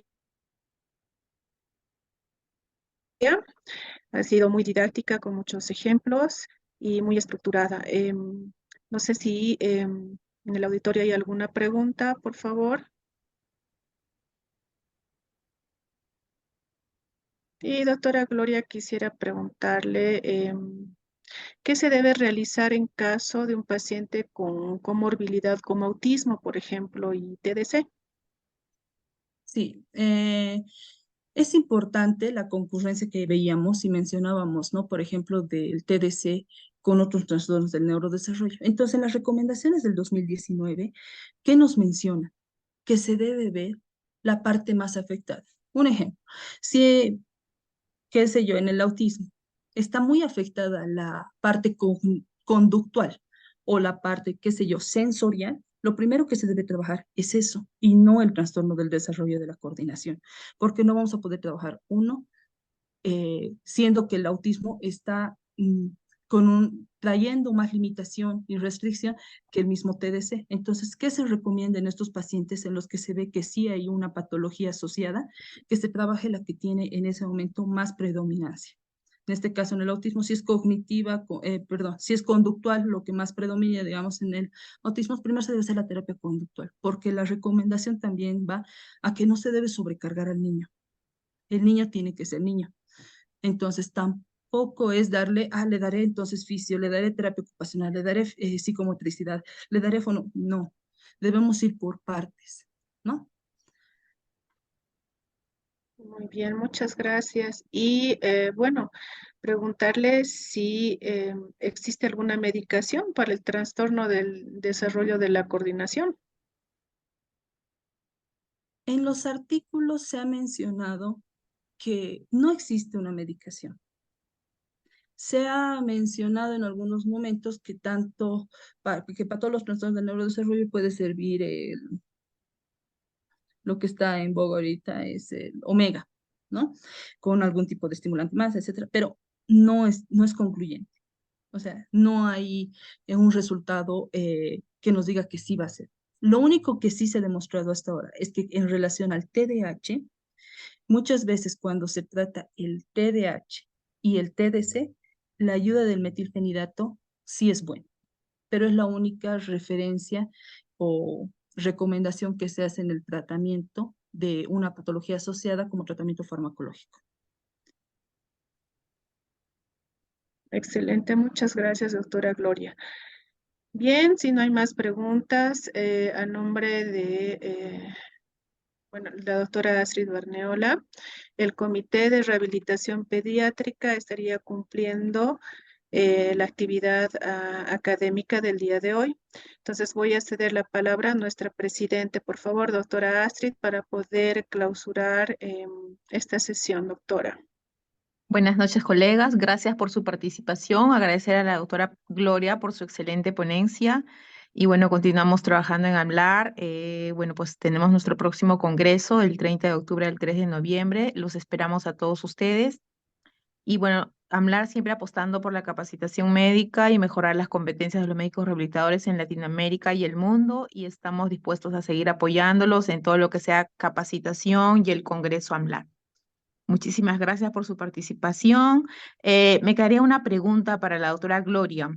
Ha sido muy didáctica, con muchos ejemplos y muy estructurada. No sé si en el auditorio hay alguna pregunta, por favor. Y doctora Gloria, quisiera preguntarle, ¿qué se debe realizar en caso de un paciente con comorbilidad como autismo, por ejemplo, y TDC? Sí, es importante la concurrencia que veíamos y mencionábamos, ¿no? Por ejemplo, del TDC con otros trastornos del neurodesarrollo. Entonces, en las recomendaciones del 2019, ¿qué nos menciona? Que se debe ver la parte más afectada. Un ejemplo, si, qué sé yo, en el autismo está muy afectada la parte conductual o la parte, qué sé yo, sensorial, lo primero que se debe trabajar es eso y no el trastorno del desarrollo de la coordinación, porque no vamos a poder trabajar uno, siendo que el autismo está trayendo más limitación y restricción que el mismo TDC. Entonces, ¿qué se recomienda en estos pacientes en los que se ve que sí hay una patología asociada? Que se trabaje la que tiene en ese momento más predominancia. En este caso, en el autismo, si es cognitiva, si es conductual, lo que más predomina, digamos, en el autismo, primero se debe hacer la terapia conductual, porque la recomendación también va a que no se debe sobrecargar al niño. El niño tiene que ser niño. Entonces, tampoco es darle, le daré entonces fisio, le daré terapia ocupacional, le daré psicomotricidad, le daré fono. No, debemos ir por partes, ¿no? Muy bien, muchas gracias. Y bueno, preguntarle si existe alguna medicación para el trastorno del desarrollo de la coordinación. En los artículos se ha mencionado que no existe una medicación. Se ha mencionado en algunos momentos que que para todos los trastornos del neurodesarrollo puede servir lo que está en boga ahorita es el omega, ¿no? Con algún tipo de estimulante más, etcétera, pero no es concluyente. O sea, no hay un resultado que nos diga que sí va a ser. Lo único que sí se ha demostrado hasta ahora es que en relación al TDAH, muchas veces cuando se trata el TDAH y el TDC, la ayuda del metilfenidato sí es buena, pero es la única referencia o recomendación que se hace en el tratamiento de una patología asociada como tratamiento farmacológico. Excelente, muchas gracias, doctora Gloria. Bien, si no hay más preguntas, a nombre de bueno, la doctora Astrid Barneola, el Comité de Rehabilitación Pediátrica estaría cumpliendo la actividad académica del día de hoy. Entonces voy a ceder la palabra a nuestra presidente, por favor, doctora Astrid, para poder clausurar esta sesión, doctora. Buenas noches, colegas. Gracias por su participación. Agradecer a la doctora Gloria por su excelente ponencia. Y bueno, continuamos trabajando en hablar. Bueno, pues tenemos nuestro próximo congreso el 30 de octubre al 3 de noviembre. Los esperamos a todos ustedes. Y bueno, hablar siempre apostando por la capacitación médica y mejorar las competencias de los médicos rehabilitadores en Latinoamérica y el mundo. Y estamos dispuestos a seguir apoyándolos en todo lo que sea capacitación y el congreso AMLAR. Muchísimas gracias por su participación. Me quedaría una pregunta para la doctora Gloria.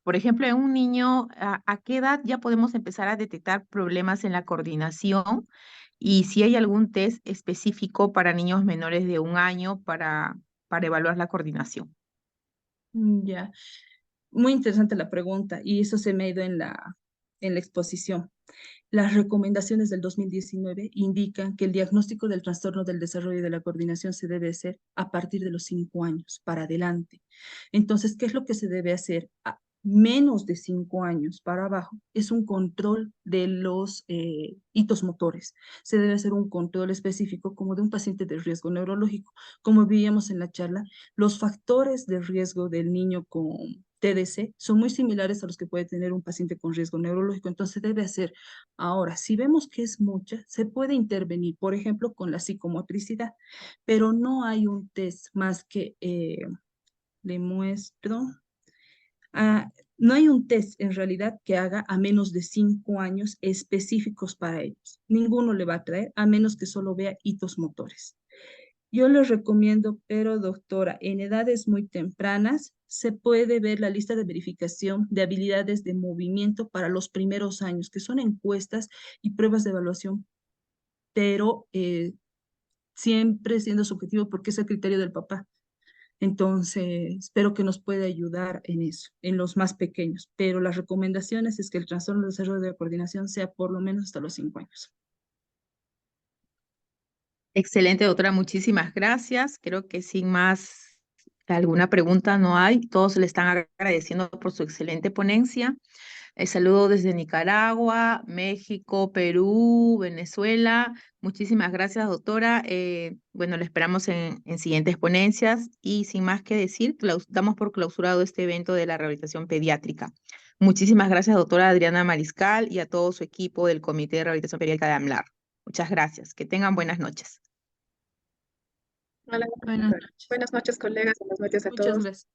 Por ejemplo, en un niño, ¿a qué edad ya podemos empezar a detectar problemas en la coordinación? Y si hay algún test específico para niños menores de 1 año para evaluar la coordinación. Ya, muy interesante la pregunta y eso se me ha ido en la exposición. Las recomendaciones del 2019 indican que el diagnóstico del trastorno del desarrollo y de la coordinación se debe hacer a partir de los 5 años para adelante. Entonces, ¿qué es lo que se debe hacer? A menos de 5 años para abajo es un control de los hitos motores. Se debe hacer un control específico como de un paciente de riesgo neurológico. Como veíamos en la charla, los factores de riesgo del niño con TDC son muy similares a los que puede tener un paciente con riesgo neurológico. Entonces debe hacer. Ahora, si vemos que es mucha, se puede intervenir, por ejemplo, con la psicomotricidad, pero no hay un test más que, le muestro, no hay un test en realidad que haga a menos de 5 años específicos para ellos. Ninguno le va a traer a menos que solo vea hitos motores. Yo les recomiendo, pero doctora, en edades muy tempranas se puede ver la lista de verificación de habilidades de movimiento para los primeros años, que son encuestas y pruebas de evaluación, pero siempre siendo subjetivo porque es el criterio del papá. Entonces, espero que nos pueda ayudar en eso, en los más pequeños, pero las recomendaciones es que el trastorno de desarrollo de la coordinación sea por lo menos hasta los 5 años. Excelente, doctora. Muchísimas gracias. Creo que sin más alguna pregunta no hay. Todos le están agradeciendo por su excelente ponencia. Saludo desde Nicaragua, México, Perú, Venezuela. Muchísimas gracias, doctora. Bueno, le esperamos en siguientes ponencias y sin más que decir, damos por clausurado este evento de la rehabilitación pediátrica. Muchísimas gracias, doctora Adriana Mariscal, y a todo su equipo del Comité de Rehabilitación Pediátrica de AMLAR. Muchas gracias. Que tengan buenas noches. Hola, Buenas noches. buenas noches, colegas. Buenas noches a Muchas todos. gracias.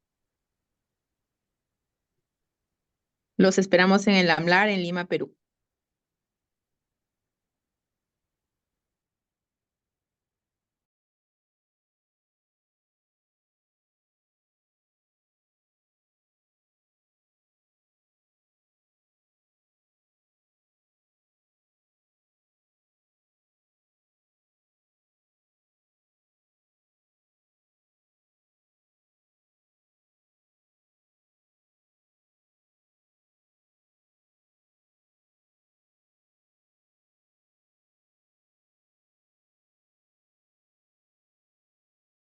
Los esperamos en el AMLAR en Lima, Perú.